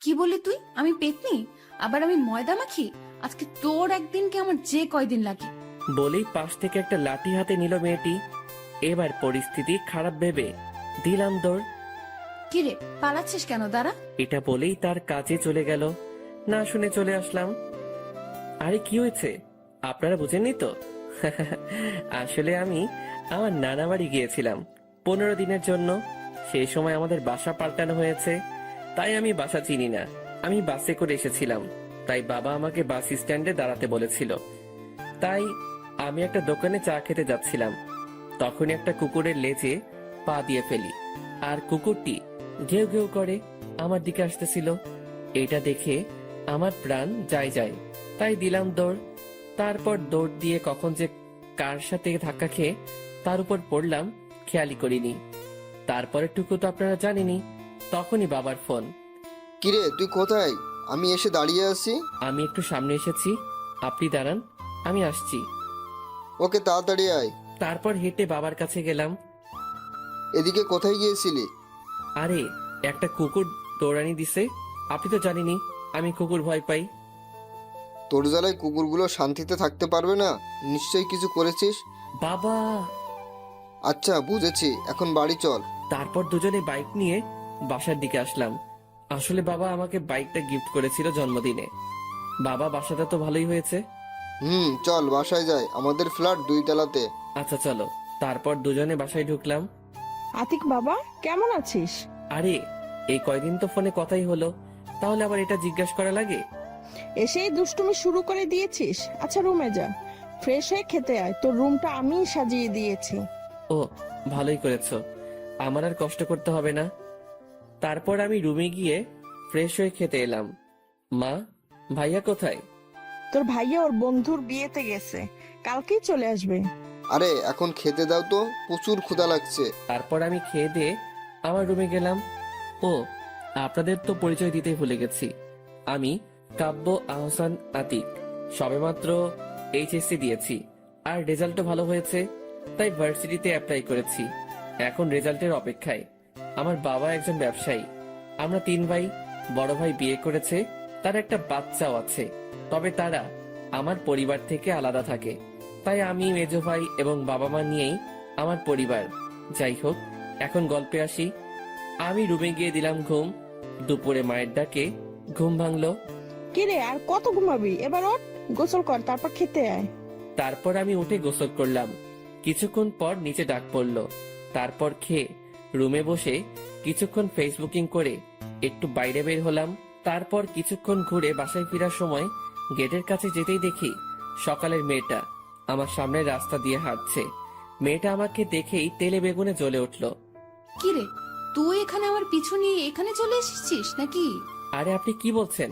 কি বললি তুই? আমি পেতনি? আবার আমি ময়দা মাখি? আজকে তোর একদিন কি আমার যে কয়দিন লাগে। বলেই পাশ থেকে একটা লাঠি হাতে নিল মেয়েটি। এবার পরিস্থিতি খারাপ ভেবে দিলাম দৌড়। কিরে, পালাচ্ছিস কেন? দাঁড়া। এটা বলেই তার কাজে চলে গেল। না শুনে চলে আসলাম। আরে কি হয়েছে, আপনারা বুঝেননি তো? আসলে আমি আমার নানা বাড়ি গিয়েছিলাম 15 দিনের জন্য। সেই সময় আমাদের বাসা পাল্টানো হয়েছে, তাই আমি বাসা চিনি না। আমি বাসে করে এসেছিলাম, তাই বাবা আমাকে বাস স্ট্যান্ডে দাঁড়াতে বলেছিল। তাই আমি একটা দোকানে চা খেতে যাচ্ছিলাম, তখনই একটা কুকুরের লেজে পা দিয়ে ফেলি, আর কুকুরটি ঘেউ ঘেউ করে আমার দিকে আসতেছিল। এটা দেখে আমার প্রাণ যায় যায়, তাই দিলাম দৌড়। তারপর দৌড় দিয়ে কখন যে কার সাথে ধাক্কা খেয়ে তার উপর পড়লাম খেয়ালই করিনি। তারপরের টুকু তো আপনারা জানেনই। তখনই বাবার ফোন। কিরে তুই কোথায়? আমি এসে দাঁড়িয়ে আছি। আমি একটু সামনে এসেছি, আপনি দাঁড়ান, আমি আসছি। ওকে তাড়াতাড়ি আয়। তারপর হেঁটে বাবার কাছে গেলাম। এদিকে কোথায় গিয়েছিলি? আরে একটা কুকুর দৌড়ানি দিছে, আপনি তো জানেনই আমি কুকুর ভয় পাই। তোর জ্বালায় কুকুরগুলো শান্তিতে থাকতে পারবে না, নিশ্চয়ই কিছু করেছিস। বাবা! আচ্ছা বুঝেছি, এখন বাড়ি চল। তারপর দুজনে বাইক নিয়ে বাসার দিকে আসলাম। আসলে বাবা আমাকে বাইকটা গিফট করেছিল জন্মদিনে। বাবা, বাসাটা তো ভালোই হয়েছে। চল বাসায় যাই, আমাদের ফ্ল্যাট 2 তলাতে। আচ্ছা চলো। তারপর দুজনে বাসায় ঢুকলাম। আতিক বাবা, কেমন আছিস? আরে এই কয়দিন তো ফোনে কথাই হলো, তাহলে আবার এটা জিজ্ঞাসা করা লাগে? এসেই দুষ্টুমি শুরু করে দিয়েছিস? আচ্ছা রুমে যা, ফ্রেশ হয়ে খেতে আয়, তোর রুমটা আমিই সাজিয়ে দিয়েছি। ও, ভালোই করেছো, আমার আর কষ্ট করতে হবে না। তারপর আমি রুমে গিয়ে ফ্রেশ হয়ে খেতে এলাম। মা, ভাইয়া কোথায়? তোর ভাইয়া ওর বন্ধুর বিয়েতে গেছে, কালকেই চলে আসবে। আরে এখন খেতে দাও তো, প্রচুর ক্ষুধা লাগছে। তারপর আমি খেয়ে দিয়ে আমার রুমে গেলাম। ও, আপনাদের তো পরিচয় দিতেই ভুলে গেছি। আমি কাব্য আহসান আতিক। সবেমাত্র এইচএসসি দিয়েছি, আর রেজাল্টও ভালো হয়েছে, তাই ভার্সিটিতে অ্যাপ্লাই করেছি। এখন রেজাল্টের অপেক্ষায়। আমার বাবা একজন ব্যবসায়ী। আমরা 3 ভাই। বড় ভাই বিয়ে করেছে, তার একটা বাচ্চাও আছে, তবে তারা আমার পরিবার থেকে আলাদা থাকে। তাই আমি, মেজো ভাই এবং বাবা মা নিয়েই আমার পরিবার। যাই হোক, এখন গল্পে আসি। আমি রুমে গিয়ে দিলাম ঘুম। দুপুরে মায়ের ডাকে ঘুম ভাঙলো। কিরে আর কত ঘুমাবি? এবার ওঠ, গোসল কর, তারপর খেতে আয়। তারপর আমি উঠে গোসল করলাম। কিছুক্ষণ পর নিচে ডাক পড়লো। তারপর খেয়ে রুমে বসে কিছুক্ষণ ফেসবুকিং করে একটু বাইরে বের হলাম। তারপর কিছুক্ষণ ঘুরে বাসায় ফেরার সময় গেটের কাছে যেতেই দেখি সকালের মেয়েটা আমার সামনের রাস্তা দিয়ে হাঁটছে। মেয়েটা আমাকে দেখেই তেলে বেগুনে জ্বলে উঠলো। কিরে, তুই এখানে আমার পিছু নিয়ে এখানে চলে এসেছিস নাকি? আরে আপনি কি বলছেন?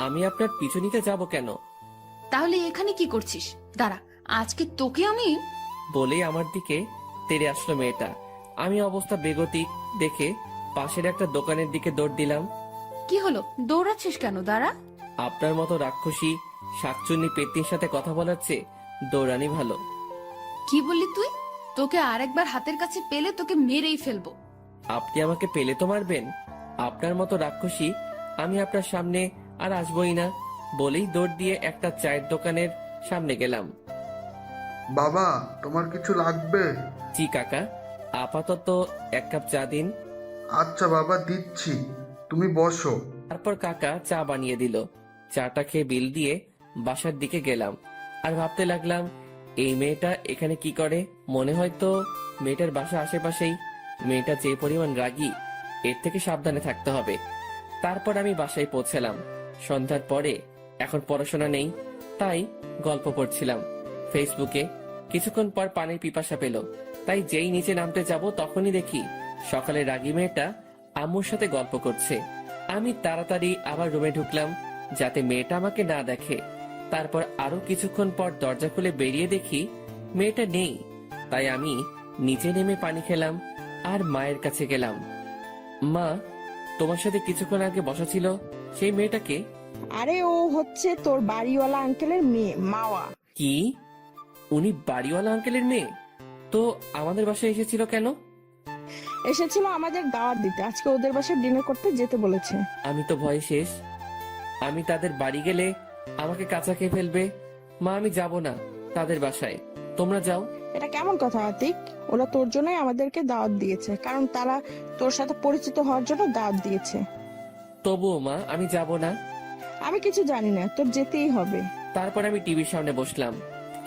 আমি আপনার পিছু নিতে যাব কেন? তাহলে এখানে কি করছিস? দাঁড়া, আজকে তোকে আমি। বলেই আমার দিকে তেড়ে আসলো মেয়েটা। আমি অবস্থা বেগতিক দেখে পাশের একটা দোকানের দিকে দৌড় দিলাম। কি হলো, দৌড়াচ্ছিস কেন? দাঁড়া। আপনার মতো রাক্ষসী শাকচুন্নি পেতনির সাথে কথা বলার চেয়ে দৌড়ানি ভালো। কি বললি তুই? তোকে আরেকবার হাতের কাছে পেলে তোকে মেরেই ফেলবো। আপনি আমাকে পেলে তো মারবেন? আপনার মতো রাক্ষসী আমি আপনার সামনে আর আসবই না। বলেই দৌড় দিয়ে একটা চায়ের দোকানের সামনে গেলাম। বাবা, তোমার কিছু লাগবে? জি কাকা, আপাতত 1 কাপ চা দিন। আচ্ছা বাবা, দিচ্ছি, তুমি বসো। তারপর কাকা চা বানিয়ে দিল। চাটা খেয়ে বিল দিয়ে বাসার দিকে গেলাম। আর ভাবতে লাগলাম, এই মেয়েটা এখানে কি করে? মনে হয় তো মেয়েটার বাসা আশেপাশেই। মেয়েটা যে পরিমাণ রাগী, এর থেকে সাবধানে থাকতে হবে। তারপর আমি বাসায় পৌঁছালাম সন্ধ্যার পরে। এখন পড়াশোনা নেই, তাই গল্প পড়ছিলাম ফেসবুকে। কিছুক্ষণ পর পানির পিপাসা পেল, তাই যেই নিচে নামতে যাব তখনই দেখি সকালে রাগী মেয়েটা আম্মুর সাথে গল্প করছে। আমি তাড়াতাড়ি আবার রুমে ঢুকলাম যাতে মেয়েটা আমাকে না দেখে। তারপর আরো কিছুক্ষণ পর দরজা খুলে বেরিয়ে দেখি মেয়েটা নেই। তাই আমি নিচে নেমে পানি খেলাম আর মায়ের কাছে গেলাম। মা, তোমার সাথে কিছুক্ষণ আগে বসা ছিল সেই মেয়েটাকে? আরে ও হচ্ছে তোর বাড়িওয়ালা আঙ্কেলের মেয়ে, মাওয়া। কি? উনি বাড়িওয়ালা আঙ্কেলের মেয়ে? তো আমাদের বাসায় এসেছিল কেন? এসেছিল আমাদের দাওয়াত দিতে, আজকে ওদের বাসায় ডিনার করতে যেতে বলেছে। আমি তো ভয় শেষ। আমি তাদের বাড়ি গেলে আমাকে কাঁচা খেয়ে ফেলবে। মা, আমি যাব না তাদের বাসায়, তোমরা যাও। এটা কেমন কথা আতিক? ওরা তোর জন্যই আমাদেরকে দাওয়াত দিয়েছে, কারণ তারা তোর সাথে পরিচিত হওয়ার জন্য দাওয়াত দিয়েছে। তবুও মা, আমি যাব না। আমি কিছু জানি না, তোর যেতেই হবে। তারপর আমি টিভির সামনে বসলাম।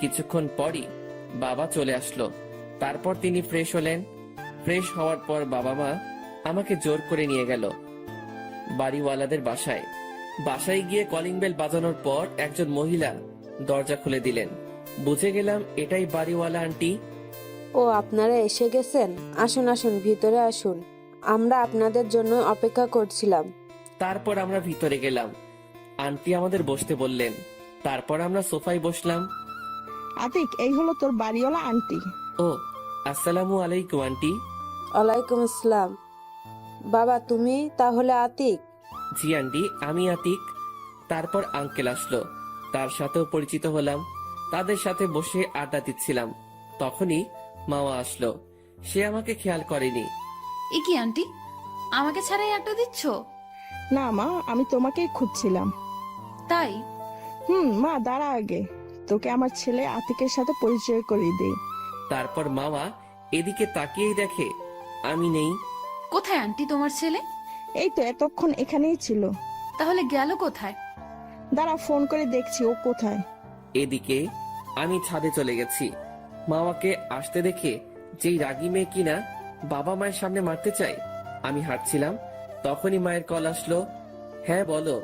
কিছুক্ষণ পরই বাবা চলে আসলো। তারপর তিনি ফ্রেশ হলেন। ফ্রেশ হওয়ার পর বাবা মা আমাকে জোর করে নিয়ে গেল বাড়িওয়ালাদের বাসায়। বাসায় গিয়ে কলিং বেল বাজানোর পর একজন মহিলা দরজা খুলে দিলেন। বুঝে গেলাম এটাই বাড়িওয়ালা আন্টি। ও, আপনারা এসে গেছেন। আসুন আসুন, ভিতরে আসুন, আমরা আপনাদের জন্য অপেক্ষা করছিলাম। তারপর আমরা ভিতরে গেলাম। আন্টি আমাদের বসতে বললেন। তারপর আমরা সোফায় বসলাম। আতিক, এই হলো তোর বাড়িওয়ালা আন্টি। ও, আসসালামু আলাইকুম আন্টি। ওয়ালাইকুম আসসালাম। বাবা, তুমি তাহলে আতিক? জি আন্টি, আমি আতিক। তারপর আঙ্কেল আসলো, তার সাথেও পরিচিত হলাম। তাদের সাথে বসে আড্ডা দিচ্ছিলাম। তখনই মাওয়া আসলো। সে আমাকে খেয়াল করেনি। এ কি আন্টি, আমাকে ছাড়াই আড্ডা দিচ্ছ? না মা, আমি তোমাকেই খুঁজছিলাম। তাই? মা দাঁড়া, আগে তোকে আমার ছেলে আতিকের সাথে পরিচয় করিয়ে দেই। তারপর মাওয়া এদিকে তাকিয়েই দেখে আমি নেই। কোথায় আন্টি তোমার ছেলে? এই তো এতক্ষণ এখানেই ছিল। তাহলে গেল কোথায়? দাঁড়া, ফোন করে দেখছি ও কোথায়। এদিকে আমি ছাদে চলে গেছি। মাওয়াকে আসতে দেখে যেই রাগী মেয়ে কিনা বাবা মায়ের সামনে মারতে চায়। আমি হাঁটছিলাম, তখনই মায়ের কল আসলো। হ্যাঁ বলো।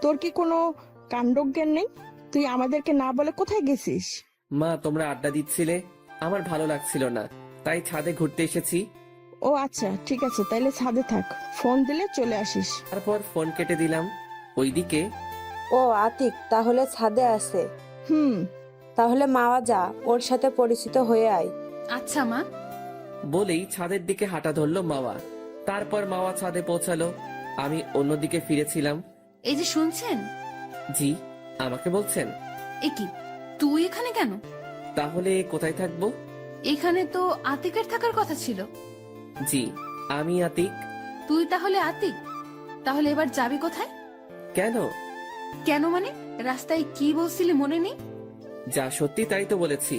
তোর কি কোনো কাণ্ডজ্ঞান নেই? তুই আমাদেরকে না বলে কোথায় গেছিস? মা, তোমরা আড্ডা দিচ্ছিলে, আমার ভালো লাগছিল না, তাই ছাদে ঘুরতে এসেছি। ও আচ্ছা, ঠিক আছে, তাইলে ছাদে থাক, ফোন দিলে চলে আসিস। তারপর ফোন কেটে দিলাম। ওইদিকে ও আতিক তাহলে ছাদে আছে। হুম তাহলে মাওয়া যা, ওর সাথে পরিচিত হয়ে আয়। আচ্ছা মা। বলেই ছাদের দিকে হাঁটা ধরলো মাওয়া। তারপর মাওয়া ছাদে পৌঁছালো। আমি অন্যদিকে ফিরেছিলাম। এই যে শুনছেন? জি, আমাকে বলছেন? এ কি, তুই এখানে কেন? তাহলে কোথায় থাকবো? এখানে তো আতিকের থাকার কথা ছিল। জি, আমি আতিক। তুই তাহলে আতিক? তাহলে এবার যাবি কোথায়? কেন? কেন মানে? রাস্তায় কি বলছিলি মনে নেই? যা সত্যি তাই তো বলেছি।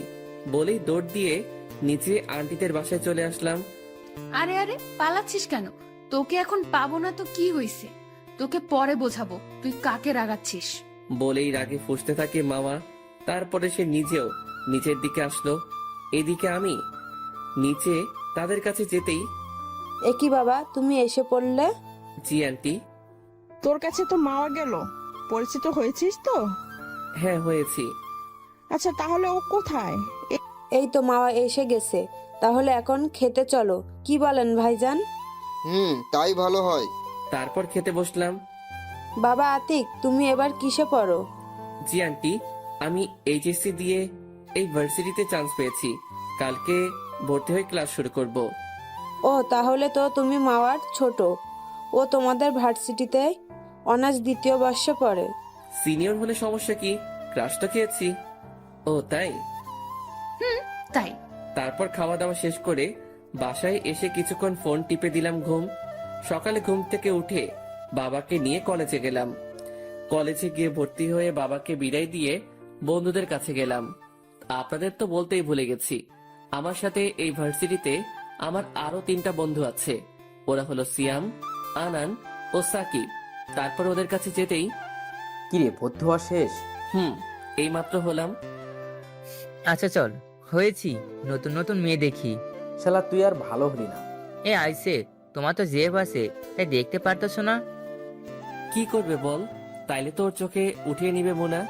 বলেই দৌড় দিয়ে নিচে আন্টিদের বাসায় চলে আসলাম। আরে আরে, পালাচ্ছিস কেন? তোকে এখন পাবো না তো কি হইছে? তোকে পরে বোঝাবো তুই কাকে রাগাচ্ছিস। বলেই রাগে ফুঁসতে থাকে মামা। তারপরে সে নিজেও নিচের দিকে আসলো। এদিকে আমি নিচে তাদের কাছে যেতেই, একই বাবা, তুমি এসে পড়লে? জি আন্টি। তোর কাছে তো মাওয়া গেল, পরিচিত হয়েছিস তো? হ্যাঁ, হয়েছি। আচ্ছা, তাহলে ও কোথায়? এই তো মাওয়া এসে গেছে, তাহলে এখন খেতে চলো, কি বলেন ভাইজান? তাই ভালো হয়। তারপর খেতে বসলাম। বাবা আতিক, তুমি এবার কিসে পড়ো? জি আন্টি, আমি এইচএসসি দিয়ে এই ভার্সিটিতে চান্স পেয়েছি। কালকে ভর্তি হয়ে ক্লাস শুরু করব। ও, তাহলে তো তুমি মাওয়ার ছোট। ও তোমাদের ভার্সিটিতে অনার্স দ্বিতীয় বর্ষে পড়ে। সিনিয়র হলে সমস্যা কি? ক্লাস তো খেয়েছি। ও তাই? তাই? তারপর খাওয়া দাওয়া শেষ করে বাসায় এসে কিছুক্ষণ ফোন টিপে দিলাম ঘুম। সকালে ঘুম থেকে উঠে বাবাকে নিয়ে কলেজে গেলাম। কলেজে গিয়ে ভর্তি হয়ে বাবাকে বিদায় দিয়ে বন্ধুদের কাছে গেলাম। আপনাদের তো বলতেই ভুলে গেছি, আমার সাথে এই ভার্সিটিতে আমার আরো 3টা বন্ধু আছে। ওরা হলো সিয়াম, আনান ও সাকিব। তারপর ওদের কাছে যেতেই, কিরে, ভর্তি হওয়া শেষ? এইমাত্র হলাম। আচ্ছা চল, হয়েছি, নতুন নতুন মেয়ে দেখি। শালা তুই আর ভালো হলি না। এ আইসে, তোমার তো জেব আছে, তাই দেখতে পারতেছো না? কি করবে বল? তাইলে তোর চোখে উঠিয়ে নিবে মোনা।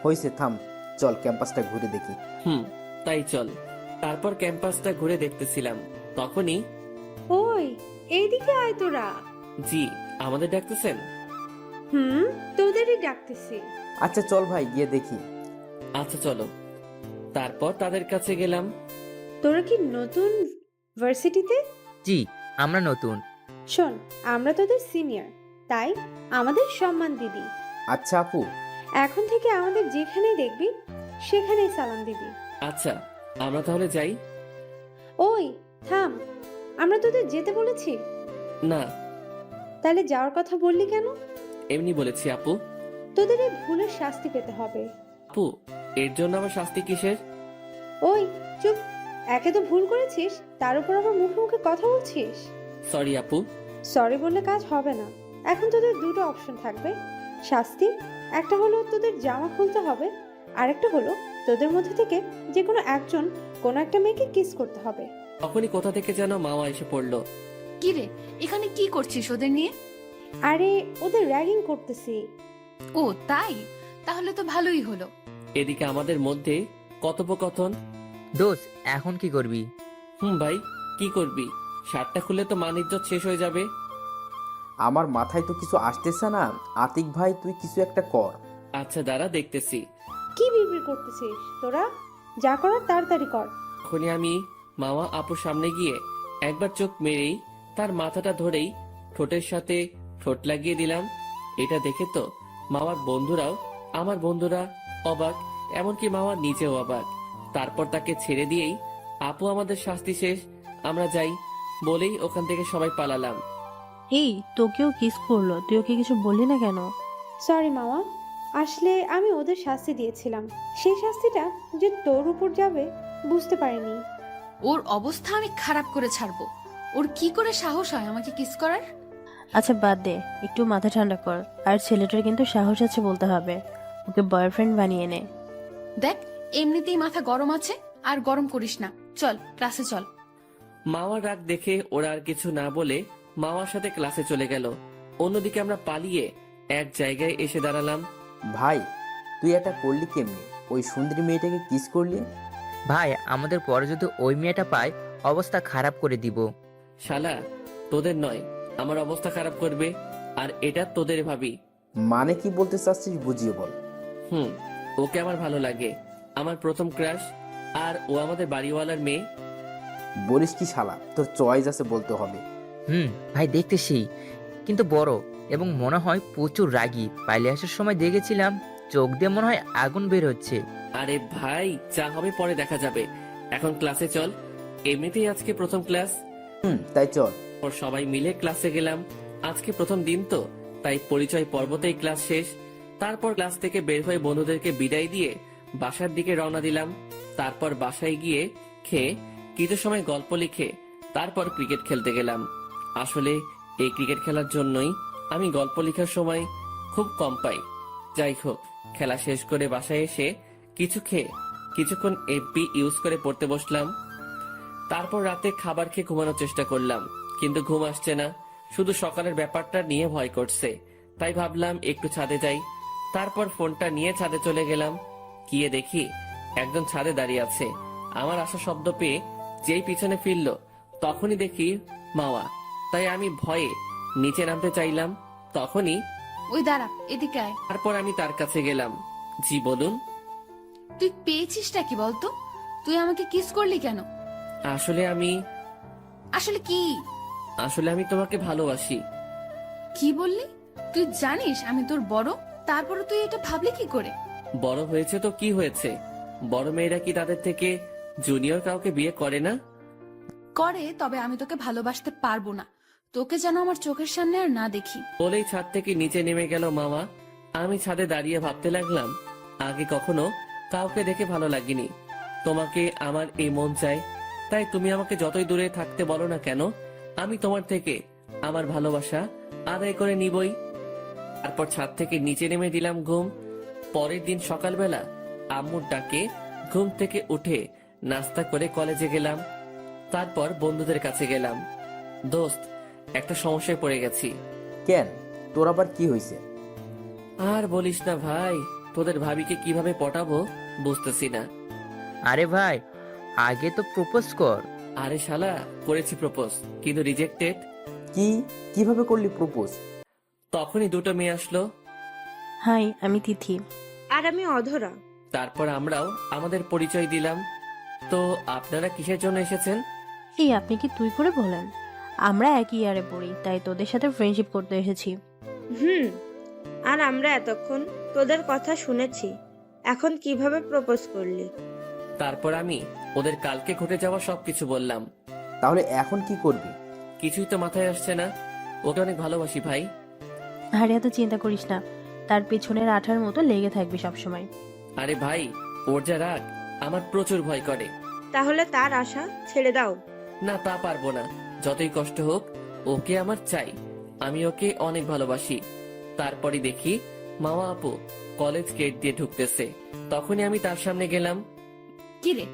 হয়েছে, থাম, চল ক্যাম্পাসটা ঘুরে দেখি। তাই চল। তারপর ক্যাম্পাসটা ঘুরে দেখতেছিলাম, তখনই ওই, এইদিকে আয় তোরা। জি, আমাদের ডাকতেছেন? তোদেরই ডাকতেছি। আচ্ছা চল ভাই, গিয়ে দেখি। আচ্ছা চলো। তারপর তাদের কাছে গেলাম। তোরা কি নতুন ভার্সিটিতে? জি, আমরা নতুন। শোন, আমরা তোদের সিনিয়র, তাই আমাদের সম্মান দিবি। আচ্ছা আপু। এখন থেকে আমাদের যেখানে দেখবি সেখানেই সালাম দিবি। আচ্ছা, আমরা তাহলে যাই। ওই থাম, আমরা তোদের যেতে বলেছি? না, তাহলে যাওয়ার কথা বললি কেন? এমনি বলেছি আপু। তোদের এই ভুলের শাস্তি পেতে হবে। আপু, এর জন্য আমার শাস্তি কিসের? ওই চুপ! একে তো ভুল করেছিস, তার উপর আবার মুখে মুখে কথা বলছিস। সরি আপু। সরি বললে কাজ হবে না। এখন তোদের দুটো অপশন থাকবে শাস্তি। একটা হলো তোদের জামা খুলতে হবে, আরেকটা হলো তোদের মধ্যে থেকে যে কোনো একজন কোনো একটা মেয়েকে কিস করতে হবে। তখনই কোথা থেকে যেন মামা এসে পড়লো। কি রে, এখানে কি করছিস ওদের নিয়ে? আরে ওদের র্যাগিং করতেছি। ও তাই? তাহলে তো ভালোই হলো। এদিকে আমাদের মধ্যে কথোপকথন। দোস্ত এখন কি করবি? ভাই, কি করবি? শার্টটা খুললে তো মান ইজ্জত শেষ হয়ে যাবে। আমার মাথায় তো কিছু আসতেছে না। আতিক ভাই, তুই কিছু একটা কর। আচ্ছা দাঁড়া, দেখতেছি। কি বিড়বিড় করতেছিস তোরা? যা করার তাড়াতাড়ি কর। তখনই আমি মামা আপুর সামনে গিয়ে একবার চোখ মেরেই তার মাথাটা ধরেই ঠোঁটের সাথে ঠোঁট লাগিয়ে দিলাম। এটা দেখে তো মামার বন্ধুরাও, আমার বন্ধুরা অবাক, এমনকি মামা নিজেও অবাক। তারপর তাকে ছেড়ে দিয়েই আপু আমাদের শাস্তি শেষ, আমরা যাই বলেই ওখান থেকে সবাই পালালাম। এই তোকেও কিস করলো, তুই ওকে কিছু বললি না কেন? সরি মামা, আসলে আমি ওদের শাস্তি দিয়েছিলাম, সেই শাস্তিটা যে তোর উপর যাবে বুঝতে পারিনি। ওর অবস্থা আমি খারাপ করে ছাড়বো। ওর কি করে সাহস হয় আমাকে কিস করার? আচ্ছা বাদ দে, একটু মাথা ঠান্ডা কর। আর ছেলেটার কিন্তু সাহস আছে বলতে হবে, ওকে বয়ফ্রেন্ড বানিয়ে নে। দেখ, এমনিতেই মাথা গরম আছে, আর গরম করিস না। চল ক্লাসে চল। মামার রাগ দেখে ওরা আর কিছু না বলে মামার সাথে ক্লাসে চলে গেল। অন্যদিকে আমরা পালিয়ে এক জায়গায় এসে দাঁড়ালাম। ভাই, তুই এটা করলি কেমনি? ওই সুন্দরী মেয়েটাকে কিস করলি? ভাই, আমাদের পরে যদি ওই মেয়েটা পায় অবস্থা খারাপ করে দিব। শালা, তোদের নয় আমার অবস্থা খারাপ করবে, আর এটা তোদের ভাবি। মানে কি বলতে চাচ্ছিস বুঝিয়ে বল। ওকে আমার ভালো লাগে, আমার প্রথম ক্রাশ, আর ও আমাদের বাড়িওয়ালার মেয়ে। বলিস কি শালা, তোর চয়েস আছে বলতে হবে। ভাই দেখতে সেই, কিন্তু বড়, এবং মনে হয় প্রচুর রাগী। পাইলে আসার সময় দেখেছিলাম চোখ দিয়ে মনে হয় আগুন বের হচ্ছে। আরে ভাই, যা হবে পরে দেখা যাবে, এখন ক্লাসে চল। এমনিতেই আজকে প্রথম ক্লাস। তাই চল। ওর সবাই মিলে ক্লাসে গেলাম। আজকে প্রথম দিন তো, তাই পরিচয় পর্বতেই ক্লাস শেষ। তারপর ক্লাস থেকে বের হয়ে বন্ধুদেরকে বিদায় দিয়ে বাসার দিকে রওনা দিলাম। তারপর বাসায় গিয়ে খেয়ে কিছু সময় গল্প লিখে তারপর ক্রিকেট খেলতে গেলাম। আসলে এই ক্রিকেট খেলার জন্যই আমি গল্প লেখার সময় খুব কম পাই। যাই হোক, খেলা শেষ করে বাসায় এসে কিছু খেয়ে কিছুক্ষণ এফবি ইউজ করে পড়তে বসলাম। তারপর রাতে খাবার খেয়ে ঘুমানোর চেষ্টা করলাম, কিন্তু ঘুম আসছে না। শুধু সকালের ব্যাপারটা নিয়ে ভয় করছে, তাই ভাবলাম একটু ছাদে যাই। তারপর ফোনটা নিয়ে ছাদে চলে গেলাম। গিয়ে দেখি একজন ছাদে দাঁড়িয়ে আছে। আমার আশা শব্দ পেয়ে যেই পিছনে ফিরল, তখনই দেখি মাওয়া। তাই আমি ভয়ে নিচে নামতে চাইলাম, তখনই ওই দাঁড়া, এদিকে আয়। তারপর আমি তার কাছে গেলাম। জি বলুন। তুই পেয়েছিসটা কি বলতো? তুই আমাকে কিস করলি কেন? আসলে কি? আসলে আমি তোমাকে ভালোবাসি। কি বললি? তুই জানিস আমি তোর বড়, তারপরে তুই এটা ভাবলি কি করে? বড় হয়েছে তো কি হয়েছে, বড় মেয়েরা কি তাদের থেকে জুনিয়র কাউকে বিয়ে করে না? করে, তবে আমি তোকে ভালোবাসতে পারবো না। তোকে যেন আমার চোখের সামনে আর না দেখি। বলেই ছাদ থেকে নিচে নেমে গেল মামা। আমি ছাদে দাঁড়িয়ে ভাবতে লাগলাম, আগে কখনো কাউকে দেখে ভালো লাগেনি। তোমাকে আমার এই মন চাই, তাই তুমি আমাকে যতই দূরে থাকতে বলো না কেন, আমি তোমার থেকে আমার ভালোবাসা আদায় করে নিবই। তারপর ছাদ থেকে নিচে নেমে দিলাম ঘুম। পরের দিন সকালবেলা আম্মুর ডাকে ঘুম থেকে উঠে নাস্তা করে কলেজে গেলাম। তারপর বন্ধুদের কাছে গেলাম। দোস্ত, একটা সমস্যায় পড়ে গেছি। কেন, তোর আবার কি হয়েছে? আর বলিস না ভাই, তোদের ভাবিকে কিভাবে পটাবো বুঝতেছি না। আরে ভাই, আগে তো প্রপোজ কর। আরে শালা, করেছি প্রপোজ, কিন্তু রিজেক্টেড। কিভাবে করলি প্রপোজ? তখনই দুটো মেয়ে আসলো। হাই, আমি তিথি। আর আমি অধরা। তারপর আমরাও আমাদের পরিচয় দিলাম। তো আপনারা কিসের জন্য এসেছেন? এই আপনি কি তুই করে বলেন? আমরা একই ইয়ারে পড়ি, তাই তোদের সাথে ফ্রেন্ডশিপ করতে এসেছি। আর আমরা এতক্ষণ তোদের কথা শুনেছি, এখন কিভাবে প্রপোজ করলি? তারপর আমি ওদের কালকে ঘটে যাওয়া সবকিছু বললাম। তাহলে এখন কি করবি? কিছুই তো মাথায় আসছে না। ওকে অনেক ভালোবাসি ভাই। আরে এত চিন্তা করিস না, তার পেছনের আঠার মতো লেগে থাকবি সবসময়। আরে ভাই, ওর যা রাগ আমার প্রচুর ভয় করে। তাহলে তার আশা ছেড়ে দাও। না, তা পারবো না। যতই কষ্ট হোক ওকে আমার চাই। আমি ওকে অনেক ভালোবাসি। তারপরে দেখি মামা আপু কলেজ গেট দিয়ে ঢুকতেছে। তখনই আমি তার সামনে গেলাম। কিরে,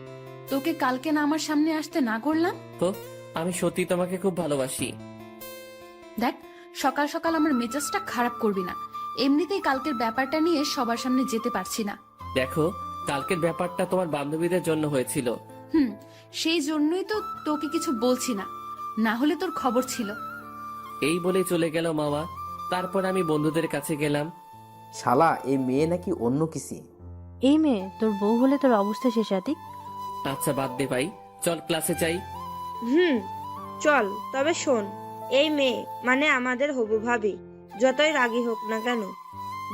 তোকে কালকে না আমার সামনে আসতে না করলাম? তো আমি সত্যি তোমাকে খুব ভালোবাসি। দেখ, সকাল সকাল আমার মেজাজটা খারাপ করবি না। এমনিতেই কালকের ব্যাপারটা নিয়ে সবার সামনে যেতে পারছি না। দেখো, কালকের ব্যাপারটা তোমার বান্ধবীদের জন্য হয়েছিল। সেই জন্যই তো তোকে কিছু বলছি না, না হলে তোর খবর ছিল। এই বলে চলে গেল মামা। তারপর আমি বন্ধুদের কাছে গেলাম। শালা এই মেয়ে নাকি অন্য কিছু। এই মেয়ে তোর বউ হলে তোর অবস্থা শেষ আতিক। আচ্ছা বাদ দে ভাই, চল ক্লাসে যাই। চল, তবে শোন, এই মেয়ে মানে আমাদের হবু ভাবি। যতই রাগী হোক না কেন,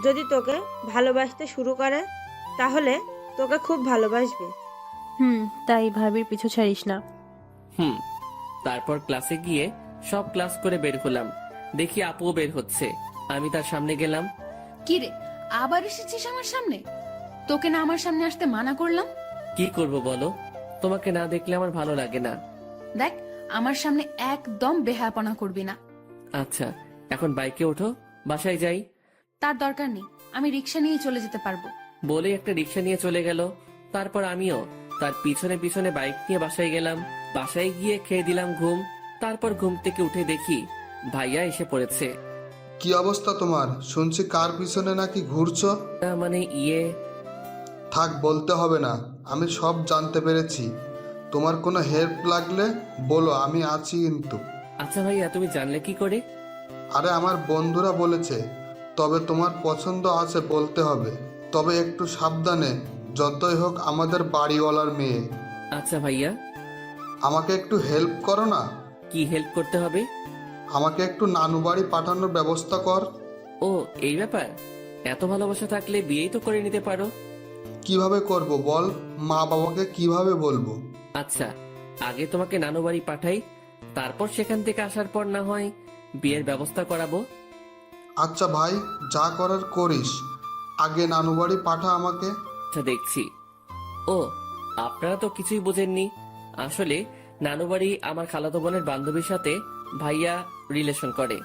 যদি তোকে ভালোবাসতে শুরু করে তাহলে তোকে খুব ভালোবাসবে। তাই ভাবির পিছু ছাড়িস না। তারপর ক্লাসে গিয়ে সব ক্লাস করে বের হলাম। দেখি আপুও বের হচ্ছে। আমি তার সামনে গেলাম। কিরে, আবার এসেছিস আমার সামনে? তোকে না আমার সামনে আসতে মানা করলাম? কি করব বলো, তোমাকে না দেখলে আমার ভালো লাগে না। দেখ, আমার সামনে একদম বেহায়াপনা করবি না। আচ্ছা, এখন বাইকে ওঠো, বাসায় যাই। তার দরকার নেই, আমি রিক্সা নিয়ে চলে যেতে পারবো। বলে একটা রিক্সা নিয়ে চলে গেল। তারপর আমিও তার পিছনে পিছনে বাইক নিয়ে বাসায় গেলাম। বাসায় গিয়ে খেয়ে দিলাম ঘুম। তারপর ঘুম থেকে উঠে দেখি ভাইয়া এসে পড়েছে। কি অবস্থা তোমার? শুনছি কার পিছনে নাকি ঘুরছো। মানে থাক, বলতে হবে না, আমি সব জানতে পেরেছি। তোমার কোনো হেল্প লাগলে বলো, আমি আছি কিন্তু। আচ্ছা ভাইয়া, তুমি জানলে কি করে? আরে আমার বন্ধুরা বলেছে। তবে তোমার পছন্দ আছে বলতে হবে, তবে একটু সাবধানে। যতই হোক আমাদের বাড়িওয়ালার মেয়ে। আচ্ছা ভাইয়া। আমাকে একটু হেল্প করো না। কি হেল্প করতে হবে? আমাকে একটু নানু বাড়ি পাঠানোর ব্যবস্থা কর। ও, এই ব্যাপার? এত ভালোবাসা থাকলে বিয়েই তো করে নিতে পারো। কিভাবে করব বল? মা বাবাকে কিভাবে বলবো? আচ্ছা, আগে তোমাকে নানু বাড়ি পাঠাই, তারপর সেখান থেকে আসার পর না হয় বিয়ের ব্যবস্থা করাবো। আচ্ছা ভাই, যা করার করিস, আগে নানু বাড়ি পাঠা আমাকে। আচ্ছা, দেখছি। ও, আপনারা তো কিছুই বোঝেননি। আসলে নানু বাড়ি আমার খালাতো বোনের বান্ধবীর সাথে ভাইয়া রিলেশন করে।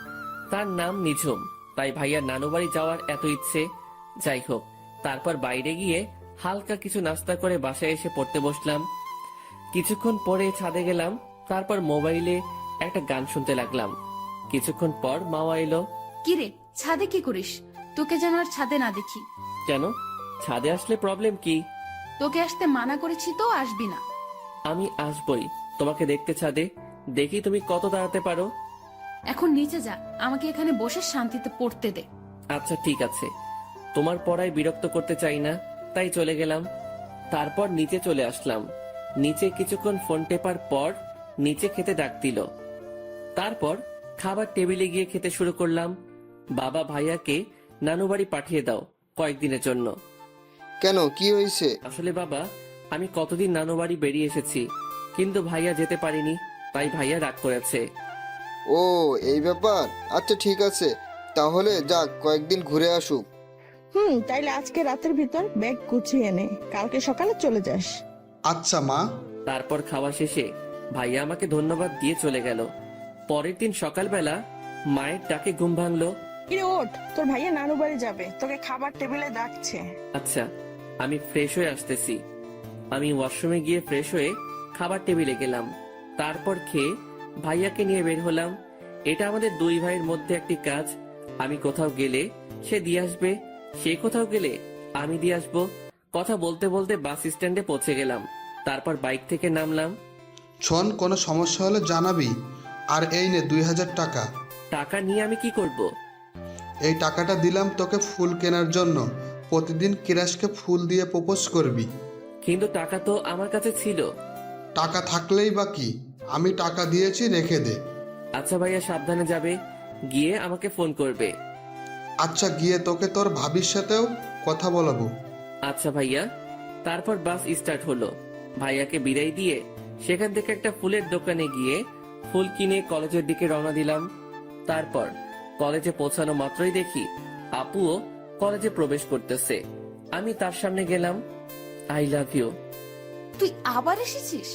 তার নাম নিঝুম। তাই ভাইয়ার নানু বাড়ি যাওয়ার এত ইচ্ছে। যাই হোক, তারপর বাইরে গিয়ে হালকা কিছু নাস্তা করে বাসায় এসে পড়তে বসলাম। কিছুক্ষণ পরে ছাদে গেলাম। তারপর মোবাইলে একটা গান শুনতে লাগলাম। কিছুক্ষণ পর মামা এলো। কিরে, ছাদে কি করিস? তোকে যেন আর ছাদে না দেখি। কেন? ছাদে আসলে প্রবলেম কি? তোকে আসতে মানা করেছি তো, আসবি না। আমি আসবই তোমাকে দেখতে ছাদে। দেখি তুমি কত দাঁড়াতে পারো। এখন নিচে যা, আমাকে এখানে বসে শান্তিতে পড়তে দে। আচ্ছা ঠিক আছে, তোমার পড়ায় বিরক্ত করতে চাই না, তাই চলে গেলাম। তারপর নিচে চলে আসলাম। নিচে কিছুক্ষণ ফোন টেপার পর নিচে খেতে ডাক দিল। তারপর খাবার টেবিলে গিয়ে খেতে শুরু করলাম। বাবা ভাইয়াকে নানু বাড়ি পাঠিয়ে দাও কয়েকদিনের জন্য। কেন, কি হয়েছে? আসলে বাবা, আমি কতদিন নানু বাড়ি বেরিয়ে এসেছি, কিন্তু ভাইয়া যেতে পারিনি, তাই ভাইয়া রাগ করেছে। ও, এই ব্যাপার। আচ্ছা ঠিক আছে, তাহলে যাক, কয়েকদিন ঘুরে আসুক। তাইলে আজকে রাতের ভিতর ব্যাগ গুছিয়ে নে, কালকে সকালে চলে যাস। আচ্ছা মা। তারপর খাওয়া শেষে ভাইয়া আমাকে ধন্যবাদ দিয়ে চলে গেল। পরের দিন সকালবেলা মায়ের ডাকে ঘুম ভাঙলো। কিরে ওঠ, তোর ভাইয়া নানু বাড়ি যাবে, তোকে খাবার টেবিলে ডাকছে। আচ্ছা, আমি ফ্রেশ হয়ে আসতেছি। আমি ওয়াশরুমে গিয়ে ফ্রেশ হয়ে খাবার টেবিলে গেলাম। তারপর খেয়ে ভাইয়াকে নিয়ে বের হলাম। এটা আমাদের দুই ভাইয়ের মধ্যে একটি কাজ। আমি কোথাও গেলে সে দিয়ে আসবে, সে কোথাও গেলে আমি দিয়ে আসবো। কথা বলতে বলতে বাস স্ট্যান্ডে পৌঁছে গেলাম। তারপর বাইক থেকে নামলাম। শোন, কোনো সমস্যা হলে জানাবি। আর এই নে 2000 টাকা। টাকা নিয়ে আমি কি করব? এই টাকাটা দিলাম তোকে ফুল কেনার জন্য। প্রতিদিন কিরাশকে ফুল দিয়ে প্রপোজ করবি। কিন্তু টাকা তো আমার কাছে ছিল। টাকা থাকলেই বা কি, আমি টাকা দিয়েছি, রেখে দে। আচ্ছা ভাইয়া, সাবধানে যাবে, গিয়ে আমাকে ফোন করবে। আচ্ছা, গিয়ে তোকে তোর ভাবির সাথেও কথা বলাবো। আচ্ছা ভাইয়া। তারপর বাস স্টার্ট হলো। ভাইয়াকে বিদায় দিয়ে সেখান থেকে একটা ফুলের দোকানে গিয়ে ফুল কিনে কলেজের দিকে রওনা দিলাম। তারপর কলেজে পৌঁছানো মাত্রই দেখি আপুও কলেজে প্রবেশ করতেছে। আমি তার সামনে গেলাম। I love you. তুই আবার এসেছিস?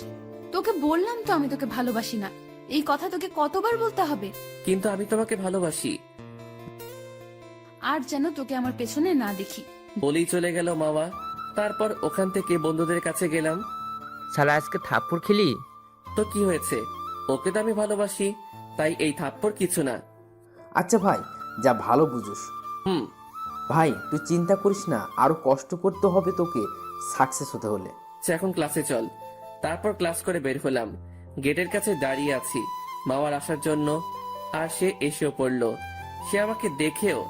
তোকে বললাম তো আমি তোকে ভালোবাসি না। এই কথা তোকে কতবার বলতে হবে? কিন্তু আমি তোমাকে ভালোবাসি। আর যেন তোকে আমার পেছনে না দেখি। বলেই চলে গেল মামা। তারপর ওখান থেকে বন্ধুদের কাছে গেলাম। শালা আজকে থাপ্পড় খেলি? তো কি হয়েছে, ওকে তো আমি ভালোবাসি, তাই এই থাপ্পড় কিছু না। আচ্ছা ভাই, যা ভালো বুঝোস। হুম। ভাই তুই চিন্তা করিস না, আরো কষ্ট করতে হবে তোকে সাকসেস হতে হলে। এখন ক্লাসে চল। তারপর ক্লাস করে বের হলাম। গেটের কাছে দাঁড়িয়ে আছি মামার আসার জন্য, আর সে এসেও পড়লো। সে আমাকে দেখেও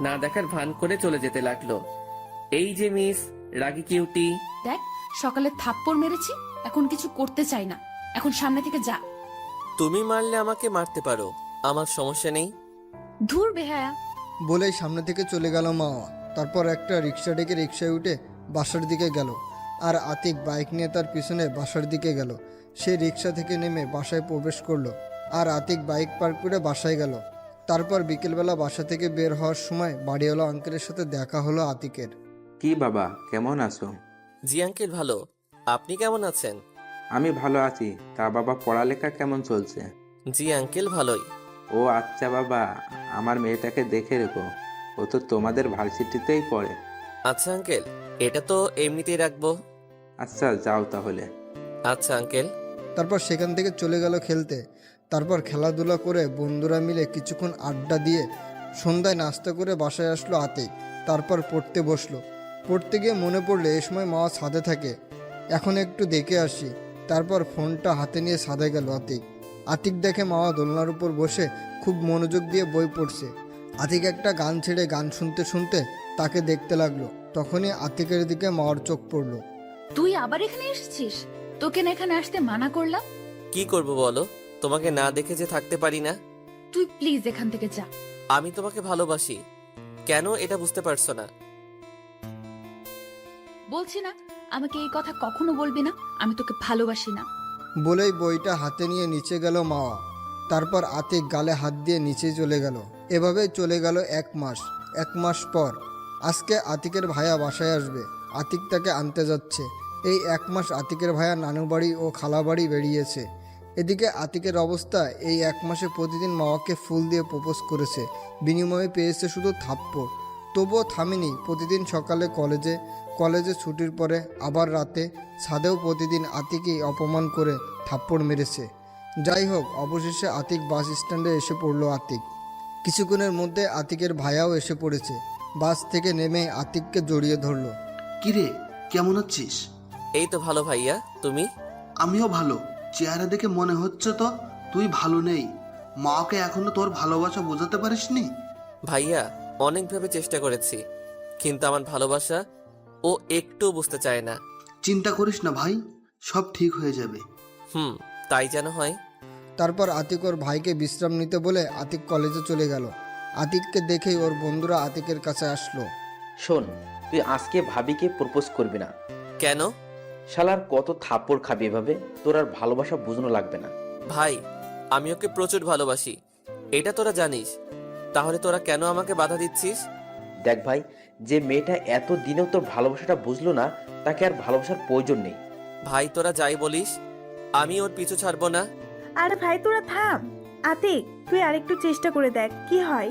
না দেখার ভান করে চলে যেতে লাগলো। এই যে মিস রাগী কিউটি। দেখ, সকালে থাপ্পড় মেরেছি, এখন কিছু করতে চাই না। এখন সামনে থেকে যা। তুমি মারলে আমাকে মারতে পারো, আমার সমস্যা নেই। ধুর বেহায়া। বলেই সামনে থেকে চলে গেল মাওয়া। তারপর একটা রিক্সা ডেকে রিক্সায় উঠে বাসার দিকে গেল, আর আতিক বাইক নিয়ে তার পিছনে বাসার দিকে গেল। সে রিক্সা থেকে নেমে বাসায় প্রবেশ করলো, আর আতিক বাইক পার্ক করে বাসায় গেল। তারপর বিকেলবেলা বাসা থেকে বের হওয়ার সময় বাড়িওয়ালা আঙ্কেলের সাথে দেখা হলো আতিকের। কি বাবা, কেমন আছো? জি আঙ্কেল ভালো, আপনি কেমন আছেন? আমি ভালো আছি। তা বাবা, পড়ালেখা কেমন চলছে? জি আঙ্কেল ভালোই। ও আচ্ছা বাবা, আমার মেয়েটাকে দেখে রেখো, ও তো তোমাদের ভার্সিটিতেই পড়ে। আচ্ছা আঙ্কেল, এটা তো এমনিতেই রাখবো। আচ্ছা যাও তাহলে। আচ্ছা আঙ্কেল। তারপর সেখান থেকে চলে গেল খেলতে। তারপর খেলাধুলা করে বন্ধুরা মিলে কিছুক্ষণ আড্ডা দিয়ে সন্ধ্যায় নাস্তা করে বাসায় আসলো আতিক। তারপর পড়তে বসলো। পড়তে গিয়ে মনে পড়লো এই সময় মাওয়া ছাদে থাকে, এখন একটু দেখে আসি। তারপর ফোনটা হাতে নিয়ে ছাদে গেল আতিক। আতিক দেখে মাওয়া দোলনার উপর বসে খুব মনোযোগ দিয়ে বই পড়ছে। আতিক একটা গান ছেড়ে গান শুনতে শুনতে তাকে দেখতে লাগলো। তখনই আতিকের দিকে মাওয়ার চোখ পড়লো। তুই আবার এখানে এসেছিস? তোকে না এখানে আসতে মানা করলাম। কি করব বলো, তোমাকে না দেখে যে থাকতে পারি না। তুই প্লিজ এখান থেকে যা। আমি তোমাকে ভালোবাসি, কেন এটা বুঝতে পারছো না? বলছি না আমাকে এই কথা কখনো বলবি না, আমি তোকে ভালোবাসি না। বলেই বইটা হাতে নিয়ে নিচে গেল মাওয়া। তারপর আতিক গালে হাত দিয়ে নিচে চলে গেল। এভাবেই চলে গেল 1 মাস। 1 মাস পর আজকে আতিকের ভাইয়া বাসায় আসবে। আতিক তাকে আনতে যাচ্ছে। এই 1 মাস আতিকের ভাইয়া নানু বাড়ি ও খালা বাড়ি বেরিয়েছে। এদিকে আতিকের অবস্থা, এই 1 মাসে প্রতিদিন মাওয়াকে ফুল দিয়ে প্রপোজ করেছে, বিনিময়ে পেয়েছে শুধু থাপ্পড়। তবুও থামেনি। প্রতিদিন সকালে কলেজে ছুটির পরে আবার রাতে ছাদেও প্রতিদিন আতিকই অপমান করে থাপ্পড় মেরেছে। যাই হোক, অবশেষে আতিক বাস স্ট্যান্ডে এসে পড়লো। আতিক কিছুক্ষণের মধ্যে আতিকের ভাইয়াও এসে পড়েছে। বাস থেকে নেমে আতিককে জড়িয়ে ধরলো। কিরে, কেমন আছিস? এই তো ভালো ভাইয়া, তুমি? আমিও ভালো। চেহারা দেখে মনে হচ্ছে তো তুই ভালো নেই। মাকে এখনো তোর ভালোবাসা বোঝাতে পারিসনি? ভাইয়া অনেকভাবে চেষ্টা করেছি, কিন্তু আমার ভালোবাসা ও একটু বুঝতে চায় না। চিন্তা করিস না ভাই, সব ঠিক হয়ে যাবে। তাই যেন হয়। তারপর আতিক ওর ভাইকে বিশ্রাম নিতে বলে আতিক কলেজে চলে গেল। আতিককে দেখেই ওর বন্ধুরা আতিকের কাছে আসলো। শোন, তুই আজকে ভাবিকে প্রপোজ করবি না। কেন? শালার কত থাপ্পড় খাবি এভাবে, তোর আর ভালোবাসা বুঝনো লাগবে না। ভাই আমি ওকে প্রচুর ভালোবাসি, এটা তোরা জানিস, তাহলে তোরা কেন আমাকে বাধা দিচ্ছিস? দেখ ভাই, যে মেয়েটা এত দিনেও তোর ভালোবাসাটা বুঝলো না, তাকে আর ভালোবাসার প্রয়োজন নেই। ভাই তোরা যাই বলিস, আমি ওর পিছু ছাড়বো না। আরে ভাই তোরা থাম। আতিক, তুই আরেকটু চেষ্টা করে দেখ কি হয়।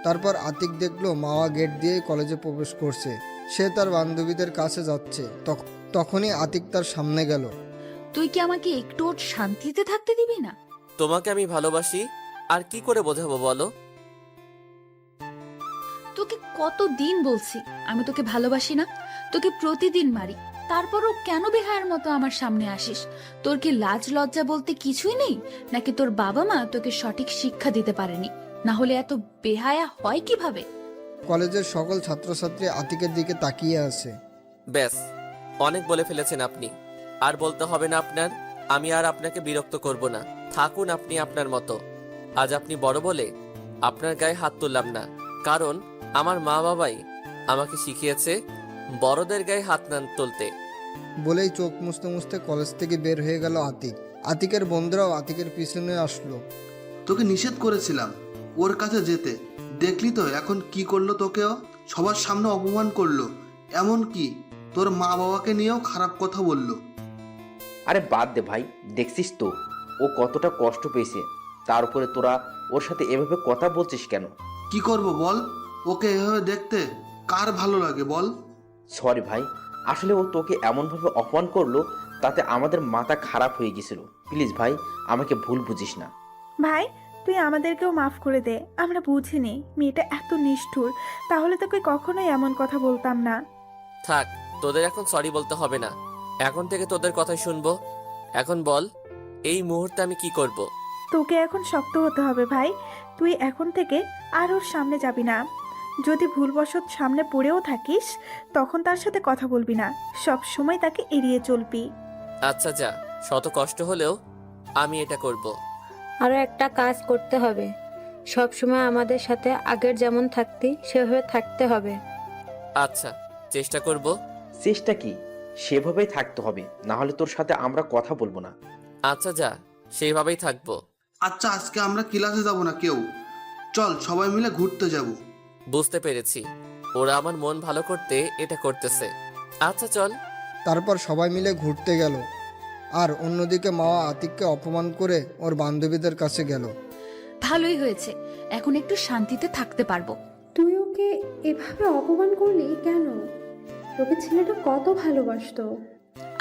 তারপর আতিক দেখলো মাওয়া গেট দিয়েই কলেজে প্রবেশ করছে। সে তার বান্ধবীদের কাছে যাচ্ছে। তখনই আতিক তার সামনে গেল। তুই কি আমাকে একটু শান্তিতে থাকতে দিবি না? তোমাকে আমি ভালোবাসি, আর কি করে বোঝাবো বলো? তোকে কতদিন বলছি আমি তোকে ভালোবাসি না, তোকে প্রতিদিন মারি, তারপরও কেন বেহায়ার মতো আমার সামনে আসিস? তোর কি লাজ লজ্জা বলতে কিছুই নেই? নাকি তোর বাবা মা তোকে সঠিক শিক্ষা দিতে পারেনি? না হলে এত বেহায়া হয় কিভাবে? কলেজের সকল ছাত্রছাত্রী আতিকের দিকে তাকিয়ে আছে। ব্যাস, অনেক বলে ফেলেছেন আপনি, আর বলতে হবে না আপনার। আমি আর আপনাকে বিরক্ত করব না, থাকুন আপনি আপনার মতো। আজ আপনি বড় বলে আপনার গায়ে হাত তুললাম না, কারণ আমার মা বাবাই আমাকে শিখিয়েছে বড়দের গায়ে হাত না তুলতে। বলেই চোখ মুছতে মুছতে কলেজ থেকে বের হয়ে গেল আতিক। আতিকের বন্ধুরাও আতিকের পিছনে আসলো। তোকে নিষেধ করেছিলাম ওর কাছে যেতে, দেখলি তো এখন কি করলো তোকেও, সবার সামনে অপমান করলো, এমন কি তোর মা বাবাকে নিয়েও খারাপ কথা বললো। আরে বাদ দে ভাই, দেখছিস তো ও কতটা কষ্ট পেয়েছে, তার উপরে তোরা ওর সাথে এভাবে কথা বলছিস কেন? কি করব বল, ওকে এভাবে দেখতে কার ভালো লাগে বল। সরি ভাই, আসলে ও তোকে এমনভাবে অপমান করলো তাতে আমাদের মাথা খারাপ হয়ে গেছিল। প্লিজ ভাই, আমাকে ভুল বুঝিস না। ভাই তুই আমাদেরকেও মাফ করে দে, আমরা বুঝিনি মেয়েটা এত নিষ্ঠুর, তাহলে তোকে কখনোই এমন কথা বলতাম না। থাক, তোদের এখন সরি বলতে হবে না, এখন থেকে তোদের কথাই শুনবো। এখন বল, এই মুহূর্তে আমি কি করব? তোকে এখন শক্ত হতে হবে ভাই, তুই এখন থেকে আর ওর সামনে যাবি না। যদি ভুলবশত সামনে পড়েও থাকিস তখন তার সাথে কথা বলবি না, সব সময় তাকে এড়িয়ে চলবি। আচ্ছা যা, শত কষ্ট হলেও আমি এটা করব। আরও একটা কাজ করতে হবে, সব সময় আমাদের সাথে আগের যেমন থাকতি সেভাবে থাকতে হবে। আচ্ছা, চেষ্টা করব। চেষ্টা কি, সেভাবেই থাকতে হবে, না হলে তোর সাথে আমরা কথা বলবো না। আচ্ছা যা, সেইভাবেই থাকবো। আচ্ছা আজকে আমরা ক্লাসে যাব না কেউ, চল সবাই মিলে ঘুরতে যাব। বুঝতে পেরেছি, ওরা আমার মন ভালো করতে এটা করতেছে। আচ্ছা চল। তারপর সবাই মিলে ঘুরতে গেল। আর অন্যদিকে মাওয়া আতিককে অপমান করে ওর বান্ধবীদের কাছে গেল। ভালোই হয়েছে, এখন একটু শান্তিতে থাকতে পারবো। তুই ওকে এভাবে অপমান করলি কেন? তোকে ছেলেটা কত ভালোবাসতো।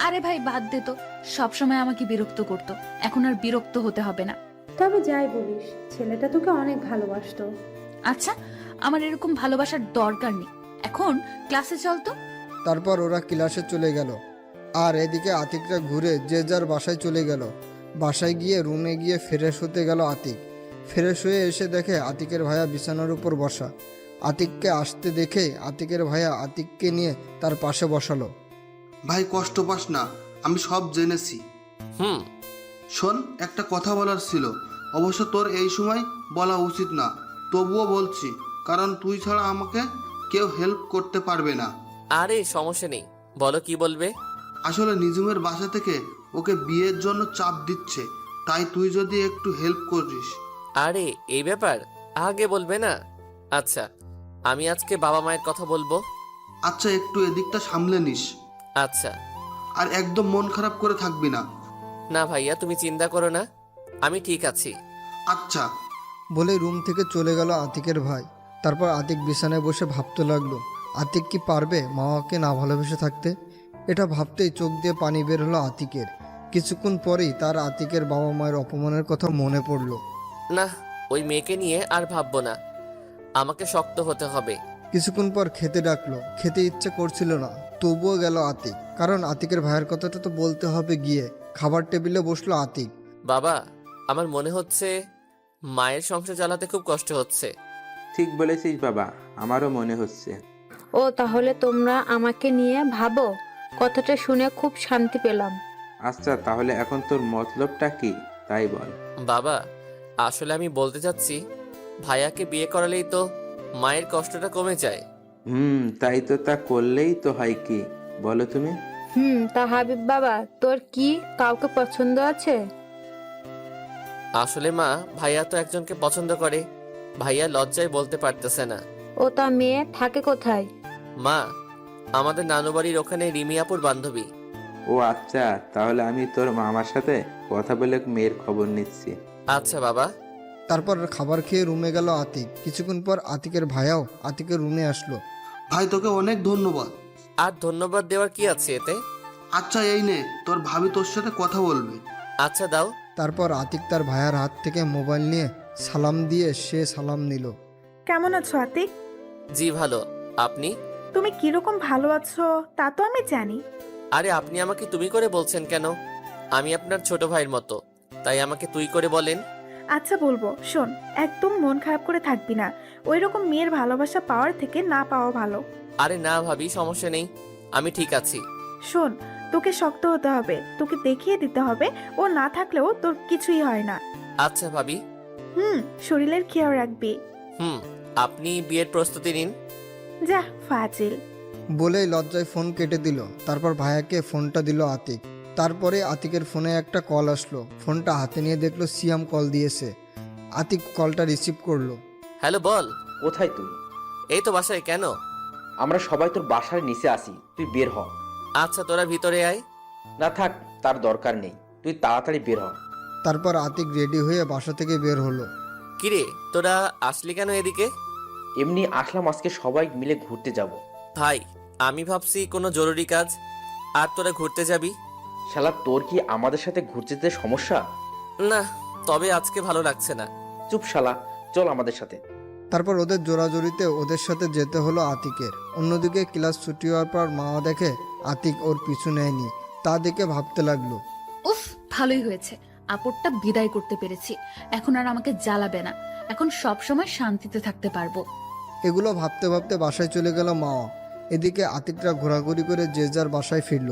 আরে ভাই বাদ দে তো, সবসময় আমাকে বিরক্ত করতো, এখন আর বিরক্ত হতে হবে না। তবে যাই বলিস, ছেলেটা তোকে অনেক ভালোবাসতো। আচ্ছা, আমার এরকম ভালোবাসার দরকার নেই, এখন ক্লাসে চল তো। তারপর ওরা ক্লাসে চলে গেল। আর এদিকে আতিকরা ঘুরে যে যার বাসায় চলে গেল। বাসায় গিয়ে রুমে গিয়ে ফ্রেশ হতে গেল আতিক। ফ্রেশ হয়ে এসে দেখে আতিকের ভাইয়া বিছানার উপর বসা। আতিককে আসতে দেখে আতিকের ভাইয়া আতিককে নিয়ে তার পাশে বসালো। ভাই কষ্ট পাস না, আমি সব জেনেছি। হুম। শোন, একটা কথা বলার ছিল, অবশ্য তোর এই সময় বলা উচিত না, তবুও বলছি, কারণ তুই ছাড়া আমাকে কেউ হেল্প করতে পারবে না। আরে সমস্যা নেই, বলো কি বলবে। আসলে নিজুমের বাসা থেকে ওকে বিয়ের জন্য চাপ দিচ্ছে, তাই তুই যদি একটু হেল্প করিস। আরে এই ব্যাপার, আগে বলবে না? আচ্ছা, আমি আজকে বাবা মায়ের কথা বলবো। আচ্ছা একটু এদিকটা সামলে নিস। আচ্ছা। আর একদম মন খারাপ করে থাকবি না। না ভাইয়া, তুমি চিন্তা করো না, আমি ঠিক আছি। আচ্ছা। বলে রুম থেকে চলে গেল আতিকের ভাই। তারপর আতিক বিছানায় বসে ভাবতে লাগলো, আতিক কি পারবে মাওয়াকে না ভালোবেসে থাকতে? এটা ভাবতেই চোখ দিয়ে পানি বের হলো আতিকের। কিছুক্ষণ পরেই তার আতিকের বাবা মায়ের অপমানের কথা মনে পড়ল। না, ওই মেয়েকে নিয়ে আর ভাববো না, আমাকে শক্ত হতে হবে। কিছুক্ষণ পর খেতে ডাকলো। খেতে ইচ্ছে করছিল না, তবুও গেল আতিক, কারণ আতিকের ভাইয়ের কথাটা তো বলতে হবে গিয়ে। খাবার টেবিলে বসলো আতিক। বাবা, আমার মনে হচ্ছে মায়ের সংসার চালাতে খুব কষ্ট হচ্ছে। ঠিক বলেছিস বাবা, আমারও মনে হচ্ছে। ও তাহলে তোমরা আমাকে নিয়ে ভাবো, কথাটা শুনে খুব শান্তি পেলাম। আচ্ছা তাহলে এখন তোর মতলবটা কি তাই বল। বাবা, আসলে আমি বলতে চাচ্ছি, ভাইয়াকে বিয়ে করালেই তো মায়ের কষ্টটা কমে যায়। তাই তো, তা করলেই তো হয় কি বলো তুমি? তা হাবিব বাবা, তোর কি কাউকে পছন্দ আছে? আসলে মা, ভাইয়া তো একজনকে পছন্দ করে, ভাইয়া লজ্জায় বলতে পারতেছে না। ও তা মেয়ে থাকে কোথায়? মা, আমাদের নানু বাড়ির ওখানে রিমি আপুর বান্ধবী। ও আচ্ছা, তাহলে আমি তোর মামার সাথে কথা বলে মেয়ের খবর নিচ্ছি। আচ্ছা বাবা। তারপর খাবার খেয়ে রুমে গেল আতিক। কিছুক্ষণ পর আতিকের ভাইয়াও আতিকের রুমে আসলো। ভাই তোকে অনেক ধন্যবাদ। আর ধন্যবাদ দেওয়ার কি আছে এতে? আচ্ছা এই নে, তোর ভাবি তোর সাথে কথা বলবে। আচ্ছা দাও। তারপর আতিক তার ভাইয়ার হাত থেকে মোবাইল নিয়ে সালাম দিয়ে সে সালাম নিল। কেমন আছো আতিক? জি ভালো, আপনি? তুমি কিরকম ভালো আছো তা তো আমি জানি। আরে আপনি আমাকে তুমি করে বলছেন কেন? আমি আপনার ছোট ভাইয়ের মতো, তাই আমাকে তুই করে বলেন। আচ্ছা বলবো, শোন, একদম মন খারাপ করে থাকবি না, ওই রকম মেয়ের ভালোবাসা পাওয়ার থেকে না পাওয়া ভালো। আরে না ভাবি, সমস্যা নেই, আমি ঠিক আছি। শোন, তোকে শক্ত হতে হবে, তোকে দেখিয়ে দিতে হবে ও না থাকলেও তোর কিছুই হয় না। আচ্ছা ভাবি। শরীরের খেয়াল রাখবি। আপনি বিয়ের প্রস্তুতি নিন। যা ফাজিল। বলেই লজ্জায় ফোন কেটে দিল। তারপর ভাইয়াকে ফোনটা দিল আতিক। তারপরে আতিকের ফোনে একটা কল আসলো। ফোনটা হাতে নিয়ে দেখলো সিয়াম কল দিয়েছে। আতিক কলটা রিসিভ করলো। হ্যালো, বল। কোথায় তুই? এই তো বাসায়। কেন? আমরা সবাই তোর বাসার নিচে আসি, তুই বের হ। আচ্ছা, তোরা ভিতরে আয়। না থাক, তার দরকার নেই, তুই তাড়াতাড়ি বের হ। তারপর আতিক রেডি হয়ে বাসা থেকে বের হলো। কিরে, তোরা আসলি কেন এদিকে? এমনি আসলাম, আজকে সবাই মিলে ঘুরতে যাব। ভাই, আমি ভাবছি কোনো জরুরি কাজ, আর তোরা ঘুরতে যাবি। শালা, তোর কি আমাদের সাথে ঘুরতে যেতে সমস্যা? না, তবে আজকে ভালো লাগছে না। চুপ শালা, চল আমাদের সাথে। তারপর ওদের জোরাজোরিতে ওদের সাথে যেতে হলো আতিকের। অন্যদিকে ক্লাস ছুটি হওয়ার পর মা দেখে আতিক ওর পিছু নেয়নি, তা দেখে ভাবতে লাগলো। উফ, ভালোই হয়েছে, আপদটা বিদায় করতে পেরেছি। এখন আর আমাকে জ্বালাবে না, এখন সব সময় শান্তিতে থাকতে পারবো। এগুলো ভাবতে ভাবতে বাসায় চলে গেল মা। এদিকে আতিকরা ঘোরাঘুরি করে যে যার বাসায় ফিরল।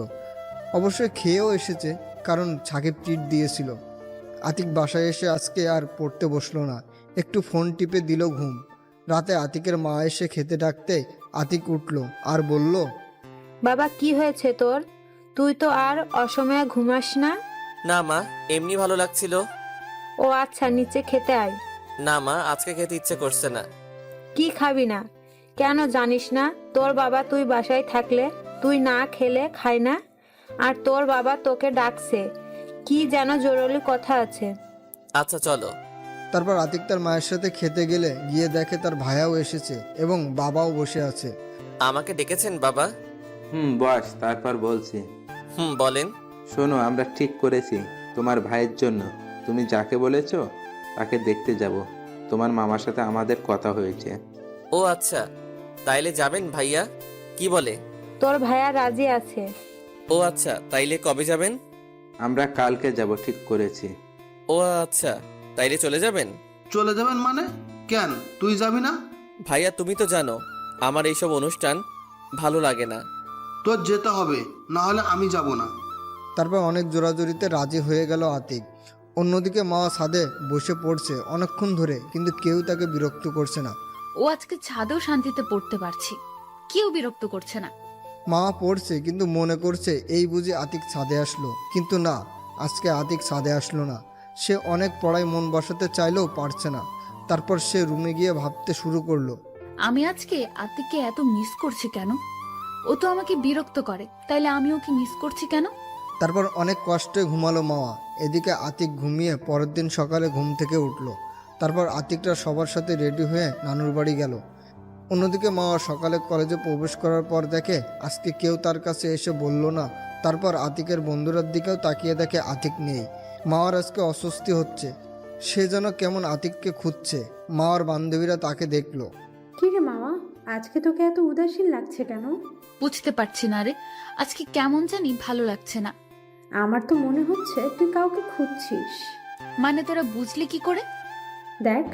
অবশ্যই খেয়েও এসেছে, কারণ সাকিব ট্রিট দিয়েছিল। আতিক বাসায় এসে আজকে আর পড়তে বসলো না, একটু ফোন টিপে দিল ঘুম। রাতে আতিকের মা এসে খেতে ডাকতে আতিক উঠল আর বলল, বাবা কি হয়েছে তোর? তুই তো আর অসময়ে ঘুমাস না। না মা, এমনি ভালো লাগছিল। ও আচ্ছা, নিচে খেতে আয়। না মা, আজকে খেতে ইচ্ছে করছে না। কি খাবি না? কেন জানিস না তোর বাবা তুই বাসায় থাকলে তুই না খেলে খায় না? আর তোর বাবা তোকে ডাকছে, কি যেন জরুরি কথা আছে। আচ্ছা চলো। তারপর আতিক তার মায়ের সাথে খেতে গিয়ে দেখে তার ভাইয়াও এসেছে এবং বাবাও বসে আছে। আমাকে ডেকেছেন বাবা? বস, তারপর বলছি। বলেন। শোনো, আমরা ঠিক করেছি তোমার ভাইয়ের জন্য তুমি যাকে বলেছো তাকে দেখতে যাব। তোমার মামার সাথে আমাদের কথা হয়েছে। ও আচ্ছা, তাইলে যাবেন ভাইয়া? কি বলে? তোর ভাইয়া রাজি আছে। ও আচ্ছা, তাইলে কবে যাবেন? আমরা কালকে যাব ঠিক করেছি। ও আচ্ছা, তাইলে চলে যাবেন? চলে যাবেন মানে? কেন, তুই যাবি না? ভাইয়া, তুমি তো জানো আমার এইসব অনুষ্ঠান ভালো লাগে না। তোর যেতে হবে, না হলে আমি যাব না। তারপর অনেক জোরাজোরিতে রাজি হয়ে গেল আতিক। অন্যদিকে মা ছাদে বসে পড়ছে অনেকক্ষণ ধরে, কিন্তু কেউ তাকে বিরক্ত করছে না। ও আজকে ছাদেও শান্তিতে পড়তে পারছি, কেউ বিরক্ত করছে না। মা পড়ছে কিন্তু মনে করছে এই বুঝি আতিক ছাদে আসলো, কিন্তু না, আজকে আতিক ছাদে আসলো না। সে অনেক পড়ায় মন বসাতে চাইলেও পারছে না। তারপর সে রুমে গিয়ে ভাবতে শুরু করলো, আমি আজকে আতিককে এত মিস করছি কেন? ও তো আমাকে বিরক্ত করে, তাইলে আমি ওকে মিস করছি কেন? তারপর অনেক কষ্টে ঘুমালো মাওয়া। এদিকে আতিক ঘুমিয়ে পরের দিন সকালে ঘুম থেকে উঠলো। তারপর আতিকরা সবার সাথে রেডি হয়ে নানুর বাড়ি গেল। অন্যদিকে মাওয়া সকালে কলেজে প্রবেশ করার পর দেখে আজকে কেউ তার কাছে এসে বলল না। তারপর আতিকের বন্ধুরার দিকেও তাকিয়ে দেখে আতিক নেই। মাওয়ার আজকে অস্বস্তি হচ্ছে, সে যেন কেমন আতিককে খুঁজছে। মাওয়ার বান্ধবীরা তাকে দেখলো। কি রে মামা, আজকে তোকে এত উদাসীন লাগছে কেন? বুঝতে পারছি না রে, আজকে কেমন জানি ভালো লাগছে না। আমার তো মনে হচ্ছে তুই কাউকে খুঁজছিস। মানে তোরা বুঝলি কি করে? দেখ,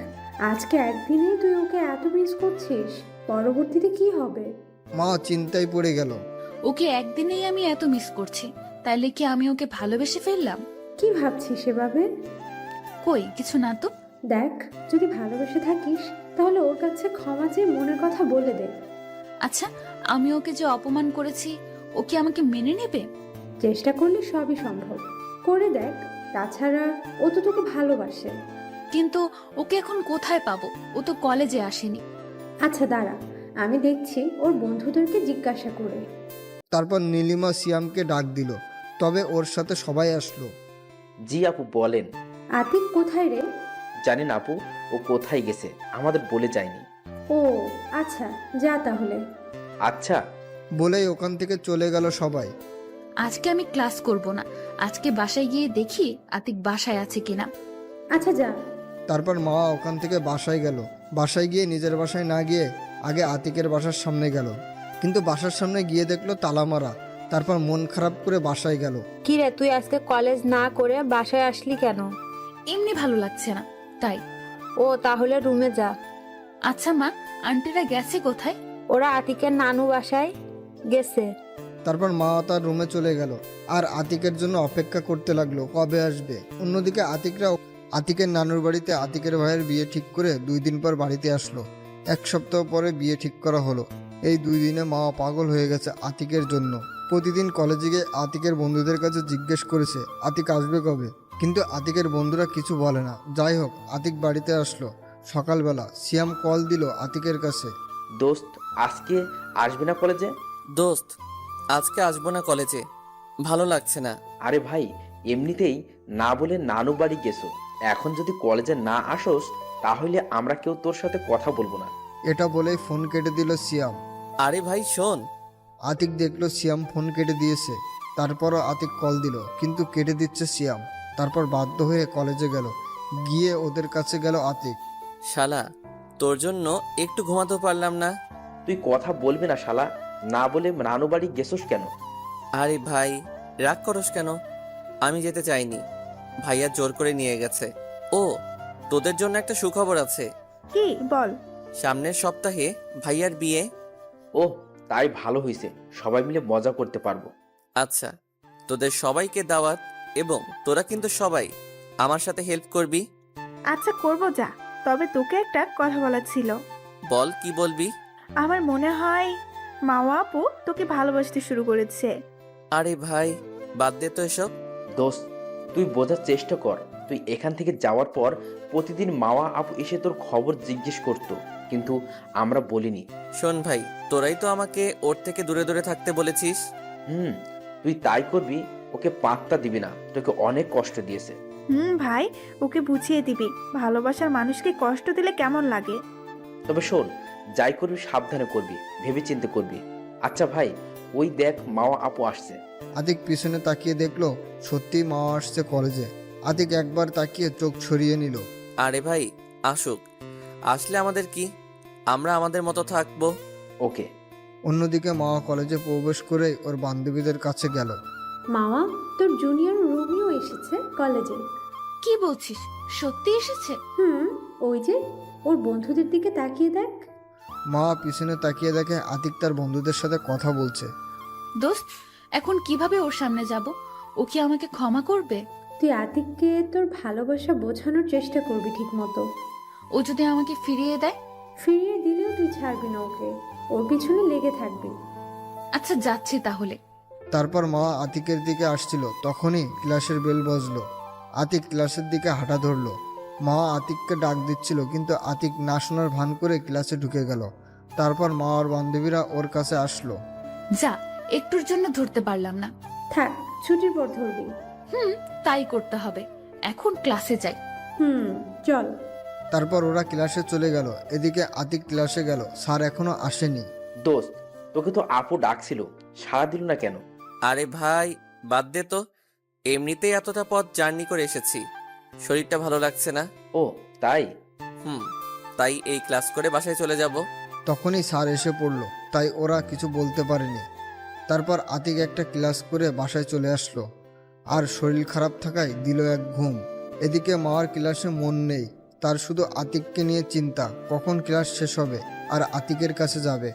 আজকে একদিনেই তুই ওকে এত মিস করছিস, পরবর্তীতে কি হবে? মা চিন্তায় পড়ে গেল। ওকে একদিনেই আমি এত মিস করছি, তাইলে কি আমি ওকে ভালোবেসে ফেললাম? কি ভাবছিস এভাবে? কই কিছু না তো। দেখ, যদি ভালোবেসে থাকিস তাহলে ওর কাছে ক্ষমা চেয়ে মনের কথা বলে দে। আচ্ছা, আমি ওকে যে অপমান করেছি, ও কি আমাকে মেনে নেবে? চেষ্টা করলে সবই সম্ভব, করে দেখ। তাছাড়া ও তো তোকে ভালোবাসে। কিন্তু ওকে এখন কোথায় পাবো? ও তো কলেজে আসেনি। আচ্ছা দাঁড়া, আমি দেখছি ওর বন্ধুদেরকে জিজ্ঞাসা করে। তারপর নীলিমা সিয়ামকে ডাক দিল, তবে ওর সাথে সবাই আসলো। জি আপু, বলেন। আতিক কোথায় রে? জানেন আপু, ও কোথায় গেছে আমাদের বলে যায়নি। ও আচ্ছা, যা তাহলে। আচ্ছা বলেই ওখান থেকে চলে গেল সবাই। আজকে আমি ক্লাস করব না, আজকে বাসায় গিয়ে দেখি আতিক বাসায় আছে কিনা। আচ্ছা যা। তারপর মা ওখান থেকে বাসায় গেল। বাসায় গিয়ে নিজের বাসায় না গিয়ে আগে আতিকের বাসার সামনে গেল, কিন্তু বাসার সামনে গিয়ে দেখলো তালা মারা। তারপর মন খারাপ করে বাসায় গেল। কি রে, তুই আজকে কলেজ না করে বাসায় আসলি কেন? এমনি ভালো লাগছে না তাই। ও তাহলে রুমে যা। আচ্ছা মা, আন্টিরা গেছে কোথায়? ওরা আতিকের নানু বাসায় গেছে। তারপর মা তার রুমে চলে গেল আর আতিকের জন্য অপেক্ষা করতে লাগলো কবে আসবে। অন্যদিকে আতিকরা আতিকের নানুর বাড়িতে আতিকের ভাইয়ের বিয়ে ঠিক করে 2 দিন পর বাড়িতে আসলো। 1 সপ্তাহ পরে বিয়ে ঠিক করা হলো। এই 2 দিনে মা পাগল হয়ে গেছে আতিকের জন্য। প্রতিদিন কলেজে গিয়ে আতিকের বন্ধুদের কাছে জিজ্ঞেস করেছে আতিক আসবে কবে, কিন্তু আতিকের বন্ধুরা কিছু বলে না। যাই হোক, আতিক বাড়িতে আসলো। সকালবেলা সিয়াম কল দিল আতিকের কাছে। দোস্ত, আজকে আসবি না কলেজে? দোস্ত, আজকে আসবো না কলেজে, ভালো লাগছে না। আরে ভাই, এমনিতেই না বলে নানু বাড়ি গেছো, এখন যদি কলেজে না আসোস তাহলে আমরা কেউ তোর সাথে কথা বলবো না। এটা বলেই ফোন কেটে দিল সিয়াম। আরে ভাই শোন। আতিক দেখলো সিয়াম ফোন কেটে দিয়েছে। তারপরও আতিক কল দিল, কিন্তু কেটে দিচ্ছে সিয়াম। তারপর বাধ্য হয়ে কলেজে গেল। গিয়ে ওদের কাছে গেল আতিক। শালা, তোর জন্য একটু ঘুমাতে পারলাম না। তুই কথা বলবি না শালা? না বলে নানু বাড়ি গেছোস কেন? আরে ভাই, রাগ করস কেন? আমি যেতে চাইনি, ভাইয়া জোর করে নিয়ে গেছে। ও, তোদের জন্য একটা সুখবর আছে। কি বল? সামনের সপ্তাহে ভাইয়ার বিয়ে। ও, তাই ভালো হয়েছে, সবাই মিলে মজা করতে পারবো। আচ্ছা, তোদের সবাইকে দাওয়াত, এবং তোরা কিন্তু সবাই আমার সাথে হেল্প করবি। আচ্ছা করবো, যা। তবে তোকে একটা কথা বলার ছিল। বল, কি বলবি? আমার মনে হয় মাওয়া আপু তোকে ভালোবাসতে শুরু করেছে। আরে ভাই, বাদ দে তো এসব। দোস্ত, তুই বোঝার চেষ্টা কর। তুই এখান থেকে যাওয়ার পর প্রতিদিন মাওয়া আপু এসে তোর খবর জিজ্ঞেস করতো, কিন্তু আমরা বলিনি। শোন ভাই, তোরাই তো আমাকে ওর থেকে দূরে দূরে থাকতে বলেছিস। তুই তাই করবি। ওকে পাত্তা দিবি না, তোকে অনেক কষ্ট দিয়েছে। ভাই, ওকে বুঝিয়ে দিবি ভালোবাসার মানুষকে কষ্ট দিলে কেমন লাগে। তবে শোন, যাই করবি সাবধানে করবি, ভেবেচিন্তে করবি। আচ্ছা ভাই, ওই দেখ মাওয়া আপু আসছে। আতিক পিছনে তাকিয়ে দেখলো সত্যিই মা আসছে কলেজে। আতিক একবার তাকিয়ে চোখ সরিয়ে নিল। আরে ভাই, আসুক, আসলে আমাদের কি, আমরা আমাদের মতো থাকবো। ওকে। অন্যদিকে মা কলেজে প্রবেশ করে ওর বান্ধবীদের কাছে গেল। মামা, তোর জুনিয়র রোমিও এসেছে কলেজে। কি বলছিস? সত্যি এসেছে? ওই যে ওর বন্ধুদের দিকে তাকিয়ে দেখ। মা পিছনে তাকিয়ে দেখে আতিক তার বন্ধুদের সাথে কথা বলছে। দোস্ত, এখন কিভাবে ওর সামনে যাব? ও কি আমাকে ক্ষমা করবে? তুই আতিককে তোর ভালোবাসা বোঝানোর চেষ্টা করবি ঠিক মতো। ও যদি আমাকে ফিরিয়ে দেয়? ফিরিয়ে দিলেও তুই ছাড়বি না ওকে, ওর পিছনে লেগে থাকবি। আচ্ছা, যাচ্ছি তাহলে। তারপর মা আতিকের দিকে আসছিল, তখনই ক্লাসের বেল বাজলো। আতিক ক্লাসের দিকে হাঁটা ধরলো। মা আতিককে ডাক দিচ্ছিল, কিন্তু আতিক না শোনার ভান করে ক্লাসে ঢুকে গেল। তারপর মা আর বান্ধবীরা ওর কাছে আসলো। যা, একটুর জন্য ধরতে পারলাম না। থাক, ছুটির পর ধরবি। তাই করতে হবে। এখন ক্লাসে যাই। চল। তারপর ওরা ক্লাসে চলে গেল। এদিকে আতিক ক্লাসে গেল, স্যার এখনো আসেনি। দোস্ত, তোকে তো আপু ডাকছিল, সাড়া দিল না কেন? আরে ভাই, বাদ দে তো, এমনিতেই এতটা পথ জার্নি করে এসেছি, শরীরটা ভালো লাগছে না। ও তাই? তাই এই ক্লাস করে বাসায় চলে যাব। তখনই স্যার এসে পড়লো, তাই ওরা কিছু বলতে পারেনি। তারপর আতিক একটা ক্লাস করে বাসায় চলে আসলো, আর শরীর খারাপ থাকায় দিল এক ঘুম। এদিকে মার ক্লাসে মন নেই, তার শুধু আতিককে নিয়ে চিন্তা, কখন ক্লাস শেষ হবে আর আতিকের কাছে যাবে।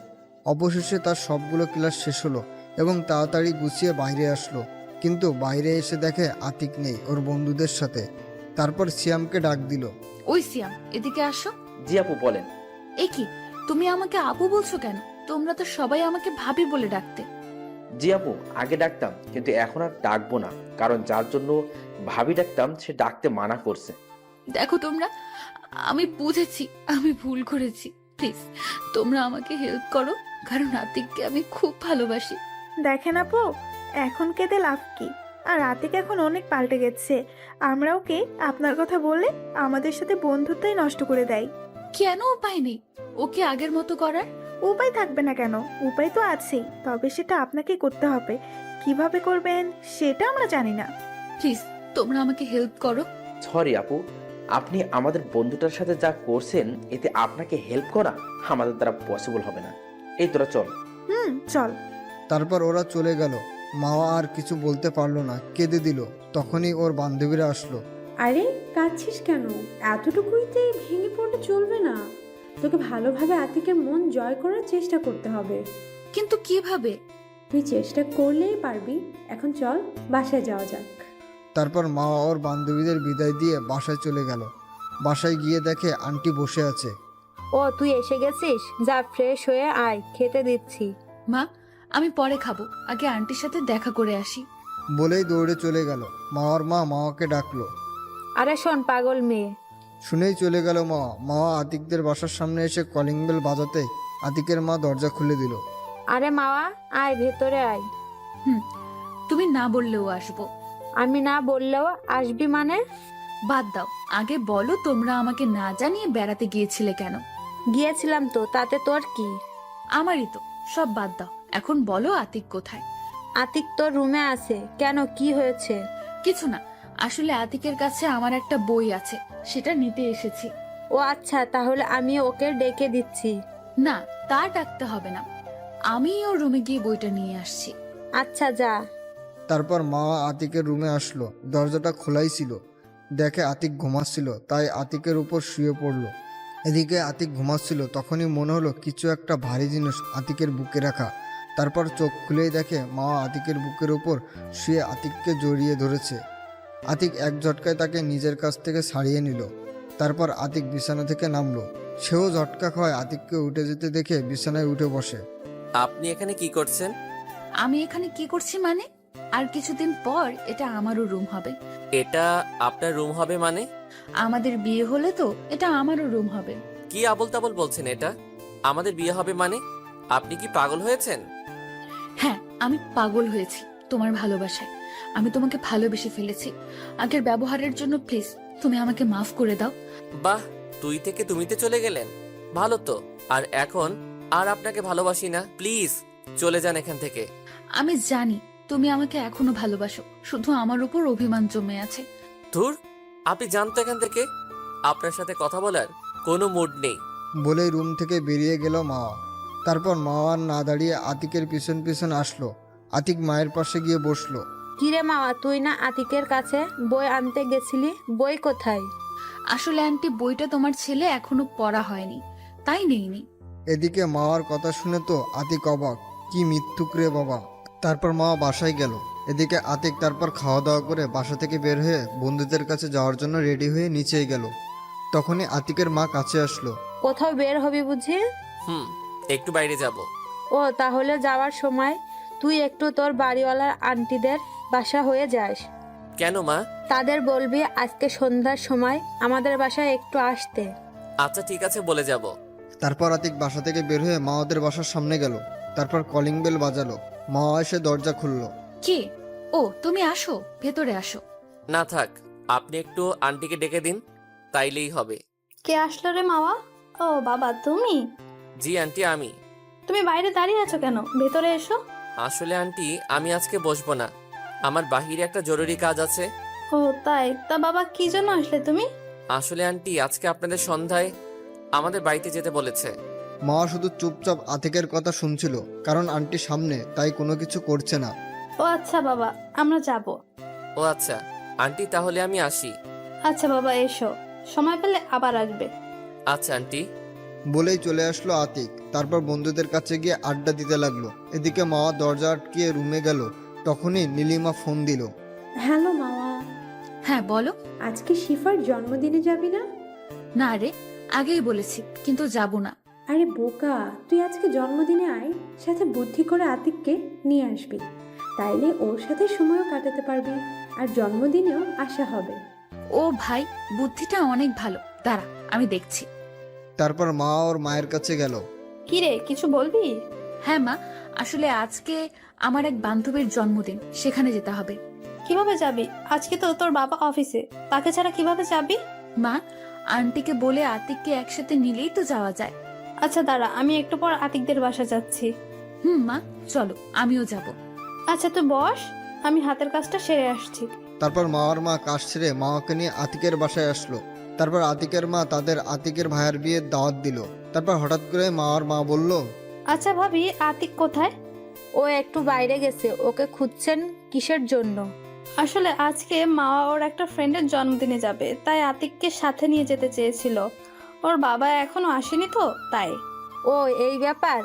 অবশেষে তার সবগুলো ক্লাস শেষ হলো এবং তাড়াতাড়ি গুছিয়ে বাইরে আসলো, কিন্তু বাইরে এসে দেখে আতিক নেই ওর বন্ধুদের সাথে। তারপর সিয়ামকে ডাক দিল। ওই সিয়াম, এদিকে আসো। জি আপু, বলেন। এ কি, তুমি আমাকে আপু বলছো কেন? তোমরা তো সবাই আমাকে ভাবি বলে ডাকতে। জি আপু, আগে ডাকতাম, কিন্তু এখন আর ডাকবো না, কারণ যার জন্য ভাবি ডাকতাম সে ডাকতে মানা করছে। দেখো তোমরা, আমি বুঝেছি আমি ভুল করেছি। প্লিজ তোমরা আমাকে হেল্প করো, কারণ আতিককে আমি খুব ভালোবাসি। দেখেন আপু, এখন কেঁদে লাভ কি? আর আতিক এখন অনেক পাল্টে গেছে। আমরা ওকে আপনার কথা বললে আমাদের সাথে বন্ধুত্বই নষ্ট করে দেয়। কেন উপায় নেই ওকে আগের মতো করার? উপায় থাকবে না কেন? উপায় তো আছেই, তবে সেটা আপনাকে করতে হবে। কিভাবে করবেন সেটা আমরা জানি না। প্লিজ তোমরা আমাকে হেল্প করো। সরি আপু, আপনি আমাদের বন্ধুটার সাথে যা করছেন, এতে আপনাকে হেল্প করা আমাদের দ্বারা পসিবল হবে না। এই তোরা চল। চল। তারপর ওরা চলে গেল। মাওয়া আর কিছু বলতে পারলো না, কেঁদে দিল। তখনই ওর বান্ধবীরা আসলো। আরে কাঁদছিস কেন? এতটুকুইতে ভেঙে পড়লে চলবে না। তোকে ভালোভাবে আতিকের মন জয় করার চেষ্টা করতে হবে। কিন্তু কিভাবে? তুই চেষ্টা করলেই পারবি। এখন চল, বাসায় যাওয়া যাক। তারপর মা ওর বান্ধবীদের বিদায় দিয়ে বাসায় চলে গেল। বাসায় গিয়ে দেখে আন্টি বসে আছে। ও, তুই এসে গেছিস? যা, ফ্রেশ হয়ে আয়, খেতে দিচ্ছি। মা, আমি পরে খাবো, আগে আন্টির সাথে দেখা করে আসি। বলেই দৌড়ে চলে গেল। মাওয়ার মা মাওয়াকে ডাকলো। আরে শোন পাগল মেয়ে, শুনেই চলে গেল মাওয়া। মাওয়া আতিকদের বাসার সামনে এসে কলিং বেল বাজাতে আতিকের মা দরজা খুলে দিল। আরে মাওয়া, আয় ভেতরে আয়। তুমি না বললেও আসবো। আমি না বললেও আসবি মানে? বাদ দাও, আগে বলো তোমরা আমাকে না জানিয়ে বেড়াতে গিয়েছিলে কেন? গিয়েছিলাম তো, তাতে তোর কি? আমারই তো, সব বাদ দাও। এখন বলো আতিক কোথায়? আতিক তোর রুমে আছে। কেন, কি হয়েছে? কিছু না, আসলে আতিকের কাছে আমার একটা বই আছে, সেটা নিতে এসেছি। ও আচ্ছা, তাহলে আমি ওকে ডেকে দিচ্ছি। না, তা ডাকতে হবে না, আমি ওর রুমে গিয়ে বইটা নিয়ে আসছি। আচ্ছা যা। তারপর মা আতিকের রুমে আসলো। দরজাটা খোলাই ছিল। দেখে আতিক ঘুমাচ্ছিল, তাই আতিকের উপর শুয়ে পড়লো। এদিকে আতিক ঘুমাচ্ছিল, তখনই মনে হলো কিছু একটা ভারী জিনিস আতিকের বুকে রাখা। তারপর চোখ খুলেই দেখে মা আতিকের বুকের উপর শুয়ে আতিককে জড়িয়ে ধরেছে। আতিক এক ঝটকায় তাকে নিজের কাছ থেকে ছাড়িয়ে নিল। তারপর আতিক বিছানা থেকে নামলো। সেও ঝটকা খাওয়ায় আতিককে উঠে যেতে দেখে বিছানায় উঠে বসে। আপনি এখানে কি করছেন? আমি এখানে কি করছি মানে? আর কিছুদিন পর এটা আমারও রুম হবে। এটা আপনার রুম হবে মানে? আমাদের বিয়ে হলে তো এটা আমারও রুম হবে। কি আবল তাবল বলছেন? এটা আমাদের বিয়ে হবে মানে? আপনি কি পাগল হয়েছেন? হ্যাঁ, আমি পাগল হয়েছি তোমার ভালোবাসায়। আমি তোমাকে ভালোবেসে ফেলেছি। আগের ব্যবহারের জন্য প্লিজ তুমি আমাকে মাফ করে দাও। বাহ, তুই থেকে তুমিতে চলে গেলেন, ভালো তো। আর এখন আর আপনাকে ভালোবাসি না, প্লিজ চলে যান এখান থেকে। আমি জানি তুমি আমাকে এখনো ভালোবাসো, শুধু আমার উপর অভিমান জমে আছে। ধুর, আপনি জানতো এখান থেকে, আপনার সাথে কথা বলার কোনো মুড নেই। বলেই রুম থেকে বেরিয়ে গেল মাওয়া। তারপর মাওয়া না দাঁড়িয়ে আতিকের পিছন পিছন আসলো। আতিক মায়ের পাশে গিয়ে বসলো। কিরে মাওয়া, তুই না আতিকের কাছে বই আনতে গেছিলি? বই কোথায়? আসলে আন্টি, বইটা তোমার ছেলে এখনো পড়া হয়নি, তাই নেইনি। এদিকে মাওয়ার কথা শুনে তো আতিক অবাক। কি মিথ্যুক রে বাবা। তারপর মাওয়া বাসায় গেল। এদিকে আতিক তারপর খাওয়া দাওয়া করে বাসা থেকে বের হয়ে বন্ধুদের কাছে যাওয়ার জন্য রেডি হয়ে নিচেই গেল। তখনই আতিকের মা কাছে আসলো। কোথাও বের হবি বুঝি? একটু বাইরে যাব। ও, তাহলে যাওয়ার সময় তুই একটু তোর বাড়িওয়ালার আন্টিদের বাসা হয়ে যাস। কেন মা? তাদের বলবি আজকে সন্ধ্যার সময় আমাদের বাসায় একটু আসতে। আচ্ছা ঠিক আছে, বলে যাব। তারপর আতিক বাসা থেকে বের হয়ে মাওয়াদের বাসার সামনে গেল। তারপর কলিং বেল বাজালো। মাওয়া এসে দরজা খুললো। কে? ও, তুমি আসো, ভেতরে আসো। না থাক, আপনি একটু আন্টিকে ডেকে দিন, তাইলেই হবে। কে আসলো রে মাওয়া? ও বাবা, তুমি? জি আন্টি, আমি। তুমি বাইরে দাঁড়িয়ে আছো কেন? ভেতরে এসো। আসলে আন্টি, আমি আজকে বসবো না, আমার বাহিরে একটা জরুরি কাজ আছে। ও তাই? তা বাবা, কি জন্য আসলে তুমি? আসলে আন্টি, আজকে আপনাদের সন্ধ্যায় আমাদের বাড়িতে যেতে বলেছে। মাওয়া শুধু চুপচাপ আতিকের কথা শুনছিল, কারণ আন্টি সামনে, তাই কোনো কিছু করছে না। ও আচ্ছা বাবা, আমরা যাব। ও আচ্ছা আন্টি, তাহলে আমি আসি। আচ্ছা বাবা, এসো, সময় পেলে আবার আসবে। আচ্ছা আন্টি। বলেই চলে আসলো আতিক। তারপর বন্ধুদের কাছে গিয়ে আড্ডা দিতে লাগলো। এদিকে মাওয়া দরজা আটকিয়ে রুমে গেল। তখনই নীলিমা ফোন দিল। হ্যালো মাওয়া। হ্যাঁ বলো। আজকে শিফার জন্মদিনে যাবি না? না রে, আগেই বলেছি, কিন্তু যাব না। আরে বোকা, তুই আজকে জন্মদিনে আয়, সাথে বুদ্ধি করে আতিককে নিয়ে আসবি। তাইলে ওর সাথে সময়ও কাটাতে পারবি, আর জন্মদিনেও আসা হবে। ও ভাই, বুদ্ধিটা অনেক ভালো, দাঁড়া আমি দেখছি। তারপর মা ওর মায়ের কাছে গেল। কি রে, কিছু বলবি? হ্যাঁ মা, আসলে আজকে আমার এক বান্ধবীর জন্মদিন, সেখানে যেতে হবে। কিভাবে যাবি? আজকে তো তোর বাবা অফিসে, তাকে ছাড়া কিভাবে যাবি? মা, আন্টিকে বলে আতিককে একসাথে নিলেই তো যাওয়া যায়। আচ্ছা দাঁড়া, আমি একটু পর আতিকদের বাসা যাচ্ছি। মা চলো, আমিও যাব। আচ্ছা তুই বস, আমি হাতের কাজটা সেরে আসছি। তারপর মাওয়ার মা কাজ ছেড়ে মাওয়াকে নিয়ে আতিকের বাসায় আসলো। তারপর আতিকের মা তাদের আতিকের ভাইয়ের বিয়ের দাওয়াত দিল। তারপর হঠাৎ করে মাওয়ার মা বলল, আচ্ছা ভাবি, আতিক কোথায়? ও একটু বাইরে গেছে, ওকে খুঁজছেন কিসের জন্য? আসলে আজকে মা ওর একটা ফ্রেন্ডের জন্মদিনে যাবে, তাই আতিককে সাথে নিয়ে যেতে চেয়েছিল। ওর বাবা এখনো আসেনি তো, তাই। ও এই ব্যাপার?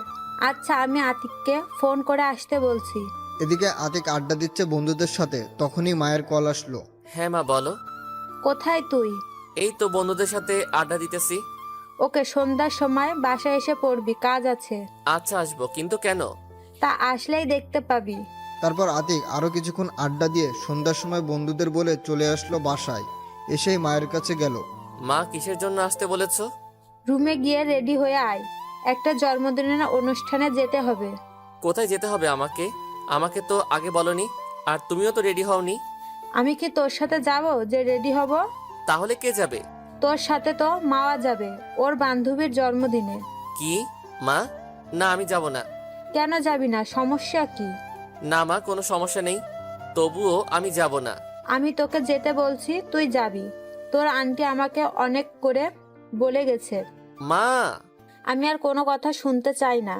আচ্ছা, আমি আতিককে ফোন করে আসতে বলছি। এদিকে আতিক আড্ডা দিচ্ছে বন্ধুদের সাথে। তখনই মায়ের কল আসলো। হ্যাঁ মা, বলো। কোথায় তুই? এই তো বন্ধুদের সাথে আড্ডা দিতেছি। ওকে সন্ধ্যার সময় বাসায় এসে পড়বি, কাজ আছে। আচ্ছা আসবো, কিন্তু কেন? তা আসলেই দেখতে পাবি। তারপর আতিক আরও কিছুক্ষণ আড্ডা দিয়ে সন্ধ্যার সময় বন্ধুদের বলে চলে আসলো বাসায়। এসেই মায়ের কাছে গেল। মা কিসের জন্য আসতে বলেছো? রুমে গিয়ে রেডি হয়ে আয়, একটা জন্মদিনের অনুষ্ঠানে যেতে হবে। কোথায় যেতে হবে আমাকে? আমাকে তো আগে বলনি, আর তুমিও তো রেডি হওনি। আমি কি তোর সাথে যাব যে রেডি হব? তাহলে কে যাবে? তোর সাথে তো মাওয়া যাবে, ওর বান্ধবীর জন্মদিনে। কি মা? না, আমি যাব না। কেন যাবি না? সমস্যা কি? না মা, কোনো সমস্যা নেই, তবুও আমি যাব না। আমি তোকে যেতে বলছি, তুই যাবি। তোর আন্টি আমাকে অনেক করে বলে গেছে। মা! আমি আর কোনো কথা শুনতে চাই না,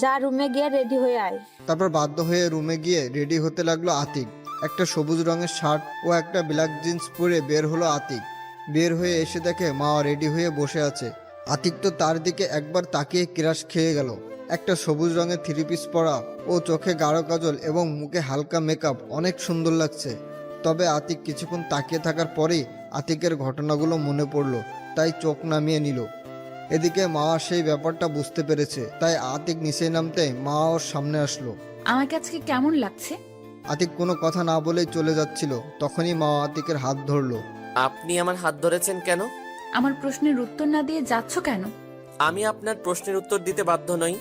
যা রুমে গিয়ে রেডি হয়ে আয়। তারপর বাধ্য হয়ে রুমে গিয়ে রেডি হতে লাগলো আতিক। একটা সবুজ রঙের শার্ট ও একটা ব্ল্যাক জিন্স পরে বের হলো আতিক। বের হয়ে এসে দেখে মা রেডি হয়ে বসে আছে। আতিক তো তার দিকে একবার তাকিয়ে ক্রাশ খেয়ে গেল। একটা সবুজ রঙের থ্রি পিস পরা ও চোখে গাঢ় কাজল এবং মুখে হালকা মেকআপ, অনেক সুন্দর লাগছে। তবে আতিক কিছুক্ষণ তাকিয়ে থাকার পরেই আতিকের ঘটনাগুলো মনে পড়ল, তাই চোখ নামিয়ে নিল। এদিকে মা সেই ব্যাপারটা বুঝতে পেরেছে, তাই আতিক নিচে নামতে মা ওর সামনে আসলো। আমাকে আজকে কেমন লাগছে? আতিক কোনো কথা না বলেই চলে যাচ্ছিল, তখনই মা আতিকের হাত ধরলো। আপনি আমার হাত ধরেছেন কেন? আমার প্রশ্নের উত্তর না দিয়ে যাচ্ছ কেন? আমি আপনার প্রশ্নের উত্তর দিতে বাধ্য নই।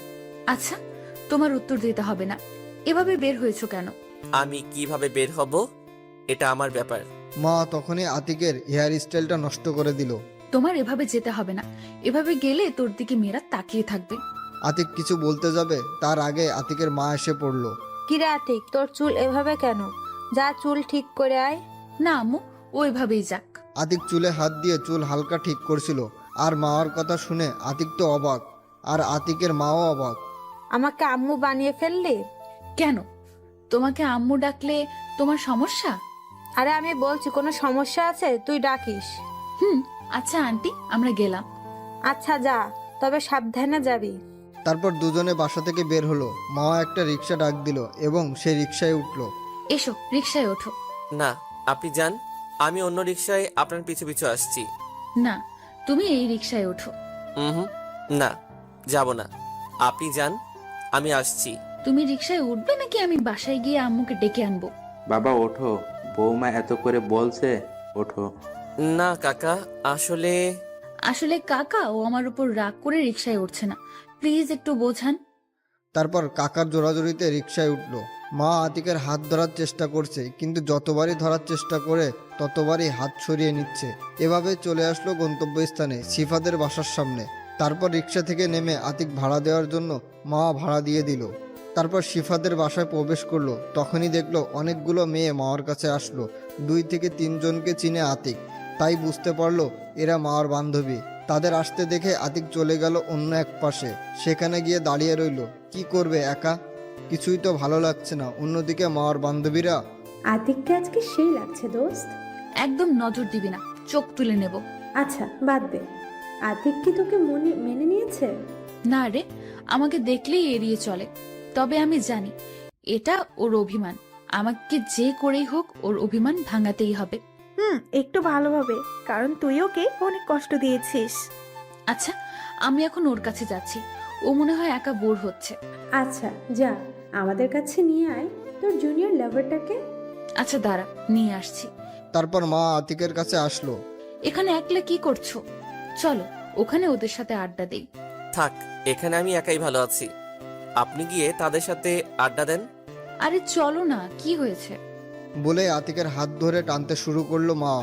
আচ্ছা, তোমার উত্তর দিতে হবে না। এভাবে বের হয়েছো কেন? আমি কিভাবে বের হব এটা আমার ব্যাপার। মা তখনই আতিকের হেয়ার স্টাইলটা নষ্ট করে দিল। তোমার এভাবে যেতে হবে না, এভাবে গেলে তোর দিকে মেয়েরা তাকিয়ে থাকবে। আতিক কিছু বলতে যাবে, তার আগে আতিকের মা এসে পড়ল। কিরে আতিক, তোর চুল এভাবে কেন? যা চুল ঠিক করে আয়। না আম্মু, ও এভাবেই যাক। আতিক চুলে হাত দিয়ে চুল হালকা ঠিক করছিল, আর মার কথা শুনে আতিক তো অবাক, আর আতিকের মাও অবাক। আমাকে আম্মু বানিয়ে ফেললি কেন? তোমাকে আম্মু ডাকলে তোমার সমস্যা? আরে আমি বলছি, কোনো সমস্যা আছে? তুই ডাকিস। আচ্ছা আন্টি, আমরা গেলাম। আচ্ছা যা, তবে সাবধানে যাবি। তারপর দুজনে বাসা থেকে বের হলো। মা একটা রিক্সা ডাক দিল এবং সে রিক্সায় উঠলো। এসো, রিক্সায় ওঠো। না, আপনি যান, আমি অন্য রিক্সায় আপনার পিছু পিছু আসছি। না, তুমি এই রিক্সায় ওঠো। হুম, না, যাব না, আপনি যান, আমি আসছি। তুমি রিক্সায় উঠবে নাকি আমি বাসায় গিয়ে আম্মুকে ডেকে আনবো? বাবা ওঠো, বৌমা এত করে বলছে, ওঠো। না কাকা, আসলে কাকা ও আমার উপর রাগ করে রিক্সায় উঠছে না, প্লিজ একটু বোঝান। তারপর কাকার জোরাজোরিতে রিক্সায় উঠলো। মা আতিকের হাত ধরার চেষ্টা করছে, কিন্তু যতবারই ধরার চেষ্টা করে ততবারই হাত সরিয়ে নিচ্ছে। এভাবে চলে আসলো গন্তব্যস্থানে, সিফাদের বাসার সামনে। তারপর রিক্সা থেকে নেমে আতিক ভাড়া দেওয়ার জন্য মা ভাড়া দিয়ে দিল। তারপর সিফাদের বাসায় প্রবেশ করলো। তখনই দেখলো অনেকগুলো মেয়ে মাওয়ার কাছে আসলো। 2 থেকে 3 জনকে চিনে আতিক, তাই বুঝতে পারলো এরা মাওয়ার বান্ধবী। তাদের আসতে দেখে আতিক চলে গেল অন্য এক পাশে, সেখানে গিয়ে দাঁড়িয়ে রইল। কি করবে একা? কিছুই তো ভালো লাগছে না। অন্যদিকে মাওয়ার বান্ধবীরা। আতিককে আজকে সেই লাগছে দোস্ত। একদম নজর দিবি না, চোখ তুলে নেব। আচ্ছা বাদ দে, আতিক কি তোকে মেনে নিয়েছে? না রে, আমাকে দেখলেই এড়িয়ে চলে। তবে আমি জানি এটা ওর অভিমান। আমাকে যে করেই হোক ওর অভিমান ভাঙাতেই হবে। একটু ভালোভাবে, কারণ তুই ওকে অনেক কষ্ট দিয়েছিস। আচ্ছা, আমি এখন ওর কাছে যাচ্ছি। ও মনে হয় একা বোর হচ্ছে। আচ্ছা যা, আমাদের কাছে নিয়ে আয় তোর জুনিয়র লাভারটাকে। আচ্ছা দাঁড়া, নিয়ে আসছি। তারপর মা আতিকের কাছে আসলো। এখানে একলা কি করছো? চলো ওখানে ওদের সাথে আড্ডা দেই। থাক, এখানে আমি একাই ভালো আছি, আপনি গিয়ে তাদের সাথে আড্ডা দেন। আরে চলো না, কি হয়েছে? বলে আতিকের হাত ধরে টানতে শুরু করলো মা।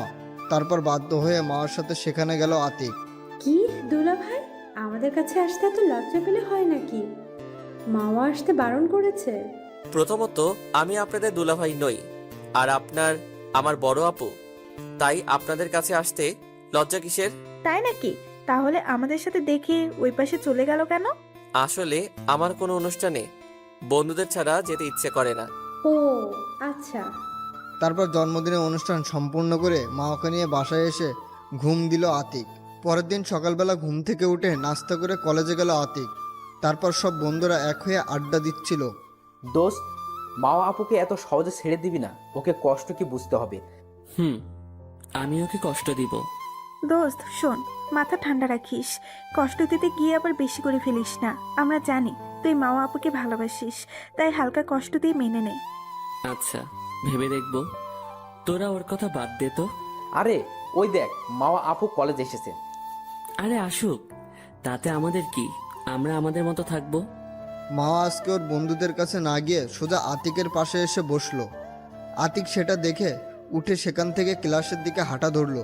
তারপর বাধ্য হয়ে মার সাথে সেখানে গেল আতিক। কি দুলা ভাই, আমাদের কাছে আসতে এত লজ্জা পেলে হয় নাকি? মামা আসতে বারণ করেছে। প্রথমত, আমি আপনাদের দুলাভাই নই, আর আপনার আমার বড় আপু, তাই আপনাদের কাছে আসতে লজ্জা কিসের? তাই নাকি? তাহলে আমাদের সাথে দেখে ওই পাশে চলে গেল কেন? আসলে আমার কোনো অনুষ্ঠানে বন্ধুদের ছাড়া যেতে ইচ্ছে করে না। ও আচ্ছা। তারপর জন্মদিনের অনুষ্ঠান সম্পূর্ণ করে মা ওকে নিয়ে বাসায় এসে ঘুম দিল আতিক। পরের দিন সকালবেলা ঘুম থেকে উঠে নাস্তা করে কলেজে গেল আতিক। তারপর সব বন্ধুরা এক হয়ে আড্ডা দিচ্ছিল। দোস্ত, মা আপুকে এত সহজে ছেড়ে দিবি না, ওকে কষ্ট কি বুঝতে হবে। আমি ওকে কষ্ট দিব। দোস্ত শোন, মাথা ঠান্ডা রাখিস, কষ্ট দিতে গিয়ে আবার বেশি করে ফেলিস না। আমরা জানি তুই মামা আপুকে ভালোবাসিস, তাই হালকা কষ্ট দিয়ে মেনে নে। আচ্ছা, ভেবে দেখবো। তোরা ওর কথা বাদ দে তো। আরে ওই দেখ, মাওয়া আপু কলেজ এসেছে। আরে আসুক, তাতে আমাদের কি? আমরা আমাদের মতো থাকবো। মা আজকে ওর বন্ধুদের কাছে না গিয়ে সোজা আতিকের পাশে এসে বসলো। আতিক সেটা দেখে উঠে সেখান থেকে ক্লাসের দিকে হাঁটা ধরলো।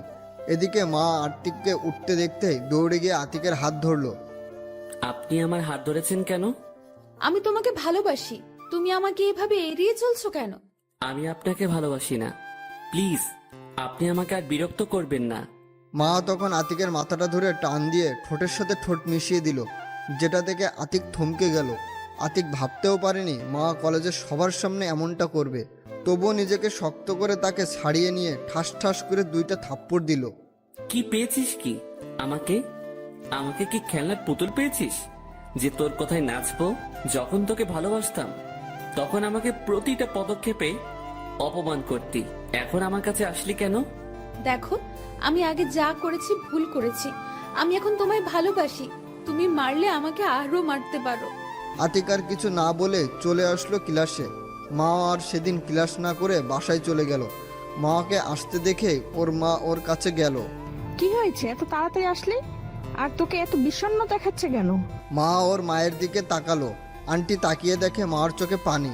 এদিকে মা আতিককে উঠতে দেখতেই দৌড়ে গিয়ে আতিকের হাত ধরলো। আপনি আমার হাত ধরেছেন কেন? আমি তোমাকে ভালোবাসি, তুমি আমাকে এভাবে এড়িয়ে চলছো কেন? আমি আপনাকে ভালোবাসি না। প্লিজ, আপনি আমাকে আর বিরক্ত করবেন না। মা তখন আতিকের মাথাটা ধরে টান দিয়ে ঠোঁটের সাথে ঠোঁট মিশিয়ে দিল, যেটা দেখে আতিক থমকে গেল। আতিক ভাবতেও পারেনি মা কলেজের সবার সামনে এমনটা করবে। তবুও নিজেকে শক্ত করে তাকে ছাড়িয়ে নিয়ে ঠাস ঠাস করে 2টা থাপ্পড় দিল। কি পেয়েছিস কি? আমাকে আমাকে কি খেলনার পুতুল পেয়েছিস যে তোর কথায় নাচবো? যখন তোকে ভালোবাসতাম তখন আমাকে প্রতিটা পদক্ষেপে অপমান করতি। এখন আমার কাছে আসলি কেন? দেখো, আমি আগে যা করেছি ভুল করেছি। আমি এখন তোমায় ভালোবাসি। তুমি মারলে আমাকে আরো মারতে পারো। আতিক আর কিছু না বলে চলে আসলো ক্লাসে। মা আর সেদিন ক্লাস না করে বাসায় চলে গেল। মাকে আসতে দেখে ওর মা ওর কাছে গেল। কি হয়েছে, এত তাড়াতাড়ি আসলি? আর তোকে এত বিষণ্ণ দেখাচ্ছে কেন? মা ওর মায়ের দিকে তাকালো। আন্টি তাকিয়ে দেখে মার চোখে পানি।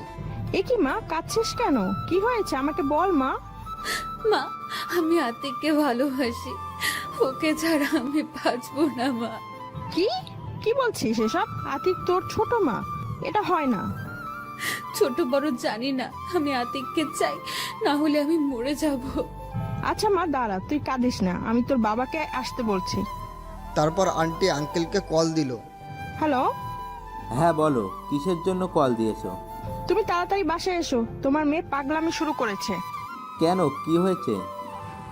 এ কি মা, কাঁদছিস কেন? কি হয়েছে আমাকে বল মা। মা, আমি আতিককে ভালোবাসি। ওকে ছাড়া আমি বাঁচবো না মা। কি কি বলছিস এসব? আতিক তোর ছোট মা, এটা হয় না। ছোট বড় জানি না, আমি আতিককে চাই, না হলে আমি মরে যাব। আচ্ছা মা দাঁড়া, তুই কাঁদিস না, আমি তোর বাবাকে আসতে বলছি। তারপর আন্টি আঙ্কেলকে কল দিল। হ্যালো। হ্যাঁ বলো, কিসের জন্য কল দিয়েছো? তুমি তাড়াতাড়ি বাসায় এসো, তোমার মেয়ে পাগলামি শুরু করেছে। কেন, কি হয়েছে?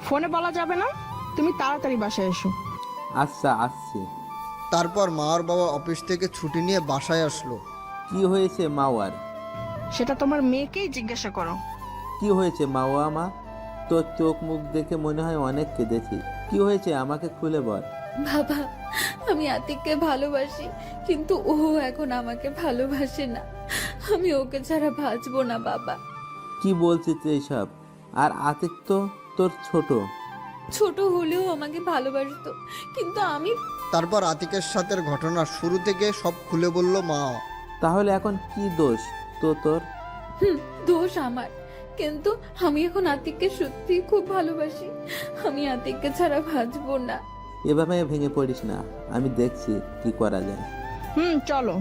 ফোনে বলা যাবে না, তুমি তাড়াতাড়ি বাসায় এসো। আচ্ছা আসছি। তারপর মা আর বাবা অফিস থেকে ছুটি নিয়ে বাসায় আসলো। কি হয়েছে মাওয়ার? সেটা তোমার মেয়েকেই জিজ্ঞাসা করো। কি হয়েছে মাওয়া মা? তোর চোখ মুখ দেখে মনে হয় অনেক কেঁদেছি। কি হয়েছে আমাকে খুলে বল। বাবা, আমি আতিককে ভালোবাসি, কিন্তু ও এখন আমাকে ভালোবাসে না। আমি ওকে ছাড়া বাঁচবো না বাবা। কি বলছিস এইসব? আর আতিক তো তোর ছোট। ছোট হলেও আমাকে ভালোবাসতো, কিন্তু আমি। তারপর আতিকের সাথে ঘটনা শুরু থেকে সব খুলে বলল মা। তাহলে এখন কি দোষ তোর? দোষ আমার, কিন্তু আমি এখন আতিককে সত্যি খুব ভালোবাসি। আমি আতিককে ছাড়া বাঁচবো না। এভাবে ভেঙে পড়িস না, আমি দেখছি কি করা যায়। চলো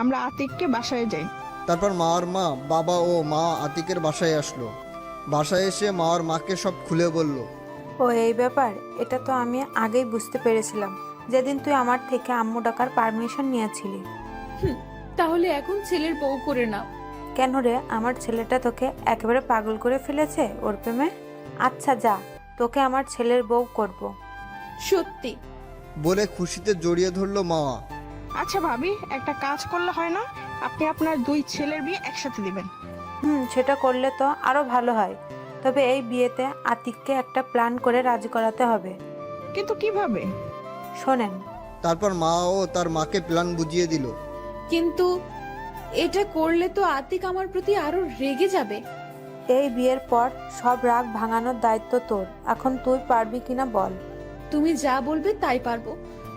আমরা আতিককে বাসায় যাই। তারপর মা আর মা, বাবা ও মা আতিকের বাসায় আসলো। বাসায় এসে মা আর মাকে সব খুলে বলল। ও এই ব্যাপার, এটা তো আমি আগেই বুঝতে পেরেছিলাম যেদিন তুই আমার থেকে আম্মু ডাকার পারমিশন নিয়েছিলি। তাহলে এখন ছেলের বউ করে নাও। কেন রে, আমার ছেলেটা তোকে একেবারে পাগল করে ফেলেছে ওর প্রেমে? আচ্ছা যা, তোকে আমার ছেলের বউ করব। সত্যি? বলে খুশিতে জড়িয়ে ধরলো মা। আচ্ছা ভাবি, একটা কাজ করলে হয় না? আপনি আপনার 2 ছেলের বিয়ে একসাথে দিবেন। সেটা করলে তো আরো ভালো হয়। তবে এই বিয়েতে আতিককে একটা প্ল্যান করে রাজি করাতে হবে। কিন্তু কিভাবে? শোনেন। তারপর মা ও তার মাকে প্ল্যান বুঝিয়ে দিল। কিন্তু এটা করলে তো আতিক আমার প্রতি আরো রেগে যাবে। এই বিয়ের পর সব রাগ ভাঙানোর দায়িত্ব তোর। এখন তুই পারবি কিনা বল। তুমি যা বলবে তাই পারবো,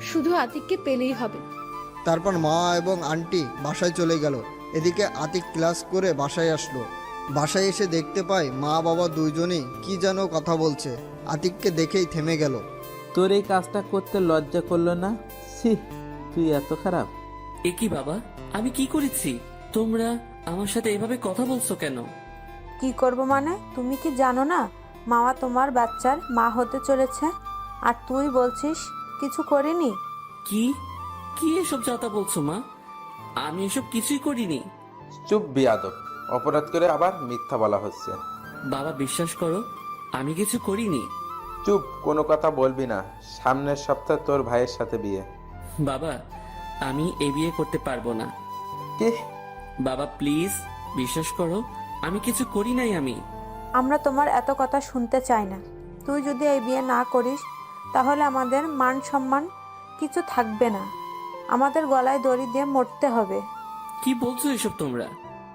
শুধু আতিককে পেলেই হবে। তারপর মা এবং আন্টি বাসায় চলে গেল। এদিকে আতিক ক্লাস করে বাসায় আসলো। বাসায় এসে দেখতে পায় মা বাবা দুইজনেই কি যেন কথা বলছে। আতিককে দেখেই থেমে গেল। তোর এই কাজটা করতে লজ্জা করলো না? ছি, তুই এত খারাপ। এ কি বাবা, আমি কি করেছি? তোমরা আমার সাথে এভাবে কথা বলছো কেন? কি করব মানে? তুমি কি জানো না মামা তোমার বাচ্চার মা হতে চলেছে, আর তুই বলছিস কিছু করিনি? কি কি এসব যাতা বলছো মা? আমি এসব কিছুই করিনি। চুপ বিয়াদব, অপরাধ করে আবার মিথ্যা বলা হচ্ছে। বাবা বিশ্বাস করো, আমি কিছু করিনি। চুপ, কোনো কথা বলবি না। সামনের সপ্তাহে তোর ভাইয়ের সাথে বিয়ে। বাবা, আমি এ বিয়ে করতে পারবো না। কি? বাবা প্লিজ বিশ্বাস করো, আমি কিছু করি নাই। আমরা তোমার এত কথা শুনতে চাই না। তুই যদি এই বিয়ে না করিস তাহলে আমাদের মান সম্মান কিছু থাকবে না। আমাদের গলায় দড়ি দিয়ে মরতে হবে। কি বলছো এসব তোমরা?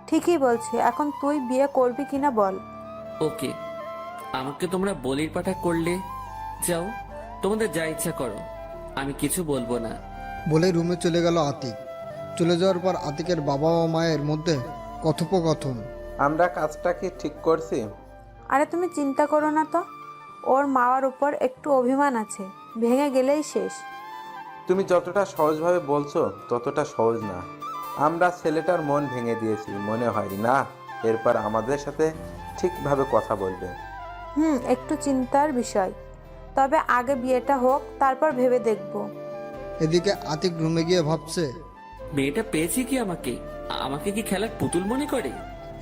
ঠিকই বলছি, এখন তুই বিয়ে করবি কিনা বল। ওকে, আমাকে তোমরা বলির পাঠা করলে যাও, তোমাদের যা ইচ্ছা করো, আমি কিছু বলবো না। বলে রুমে চলে গেল আতিক। চলে যাওয়ার পর আতিকের বাবা ও মায়ের মধ্যে কথোপকথন। আমরা কাজটা কি ঠিক করছি? আরে তুমি চিন্তা করো না তো, ওর মাওয়ার উপর একটু অভিমান আছে, ভেঙে গেলেই শেষ। তুমি যতটা সহজভাবে বলছো ততটা সহজ না। আমরা ছেলেটার মন ভেঙে দিয়েছি মনে হয় না, এরপর আমাদের সাথে ঠিকভাবে কথা বলবে। একটু চিন্তার বিষয়, তবে আগে বিয়েটা হোক, তারপর ভেবে দেখব। এদিকে আতিক রুমে গিয়ে ভাবছে, মেয়েটা পেয়েছি কি আমাকে? আমাকে কি খেলার পুতুল মনে করে?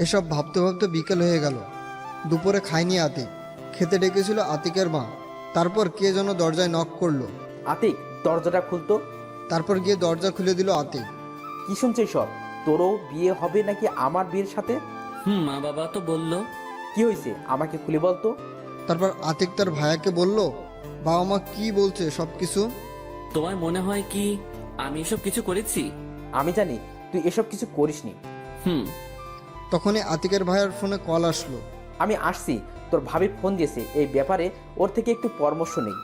এসব ভাবতে ভাবতে বিকেল হয়ে গেল। দুপুরে খায়নি আতিক। খেতে ডেকেছিল আতিকের মা। তারপর কে যেন দরজায় নক করলো। আতিক, দরজাটা খুলতো। তারপর গিয়ে দরজা খুলে দিল আতিক। কি শুনছিস সব? তোরও বিয়ে হবে নাকি আমার বিয়ের সাথে? মা বাবা তো বললো। কি হয়েছে আমাকে খুলে বলতো। তারপর আতিক তার ভাইয়াকে বলল, বাবা মা কি বলছে সব কিছু। তোমার মনে হয় কি আমি এসব কিছু করেছি? আমি জানি তুই এসব কিছু করিসনি। তখনই আতিকের ভাইয়ের ফোনে কল আসলো। আমি আসছি, তোর ভাবি ফোন দিয়েছে, এই ব্যাপারে ওর থেকে একটু পরামর্শ নেই।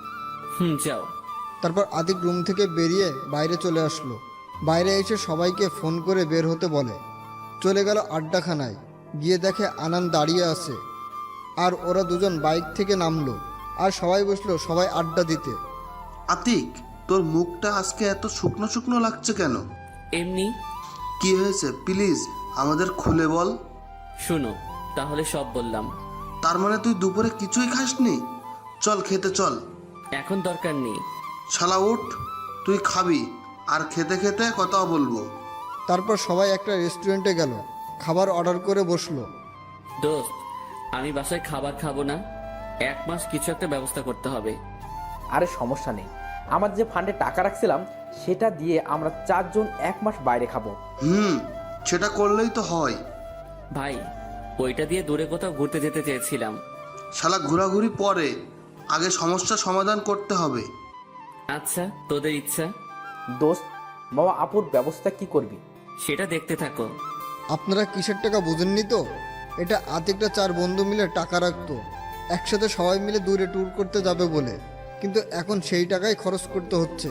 যাও। তারপর আতিক রুম থেকে বেরিয়ে বাইরে চলে আসলো। বাইরে এসে সবাইকে ফোন করে বের হতে বলে। চলে গেল আড্ডাখানায়। গিয়ে দেখে আনান দাঁড়িয়ে আছে, আর ওরা দুজন বাইক থেকে নামলো, আর সবাই বসলো সবাই আড্ডা দিতে। আতিক, তোর মুখটা আজকে এত শুকনো শুকনো লাগছে কেন? এমনি। কি হয়েছে প্লিজ আমাদের খুলে বল। শুনো, তাহলে সব বললাম। তার মানে তুই দুপুরে কিছুই খাসনি? চল খেতে চল। এখন দরকার নেই। শালা উঠ, তুই খাবি আর খেতে খেতে কথা বলবো। তারপর সবাই একটা রেস্টুরেন্টে গেল, খাবার অর্ডার করে বসলো। দোস্ত, আমি বাসায় খাবার খাবো না, 1 মাস কিছু একটা ব্যবস্থা করতে হবে। আরে সমস্যা নেই, আমার যে ফান্ডে টাকা রাখছিলাম সেটা দিয়ে আমরা 4 জন 1 মাস বাইরে খাবো। সেটা করলেই তো হয়। ভাই, ওইটা দিয়ে দূরে কোথাও ঘুরতে যেতে চেয়েছিলাম। শালা ঘোরাঘুরি পরে, আগে সমস্যা সমাধান করতে হবে। আচ্ছা, তোদের ইচ্ছা। দোস্ত, মামা আপুর ব্যবস্থা কি করবি সেটা দেখতে থাকো। আপনারা কিসের টাকা বুঝেননি তো? এটা আতিকটা 4 বন্ধু মিলে টাকা রাখতো, একসাথে সবাই মিলে দূরে ট্যুর করতে যাবে বলে, কিন্তু এখন সেই টাকাই খরচ করতে হচ্ছে।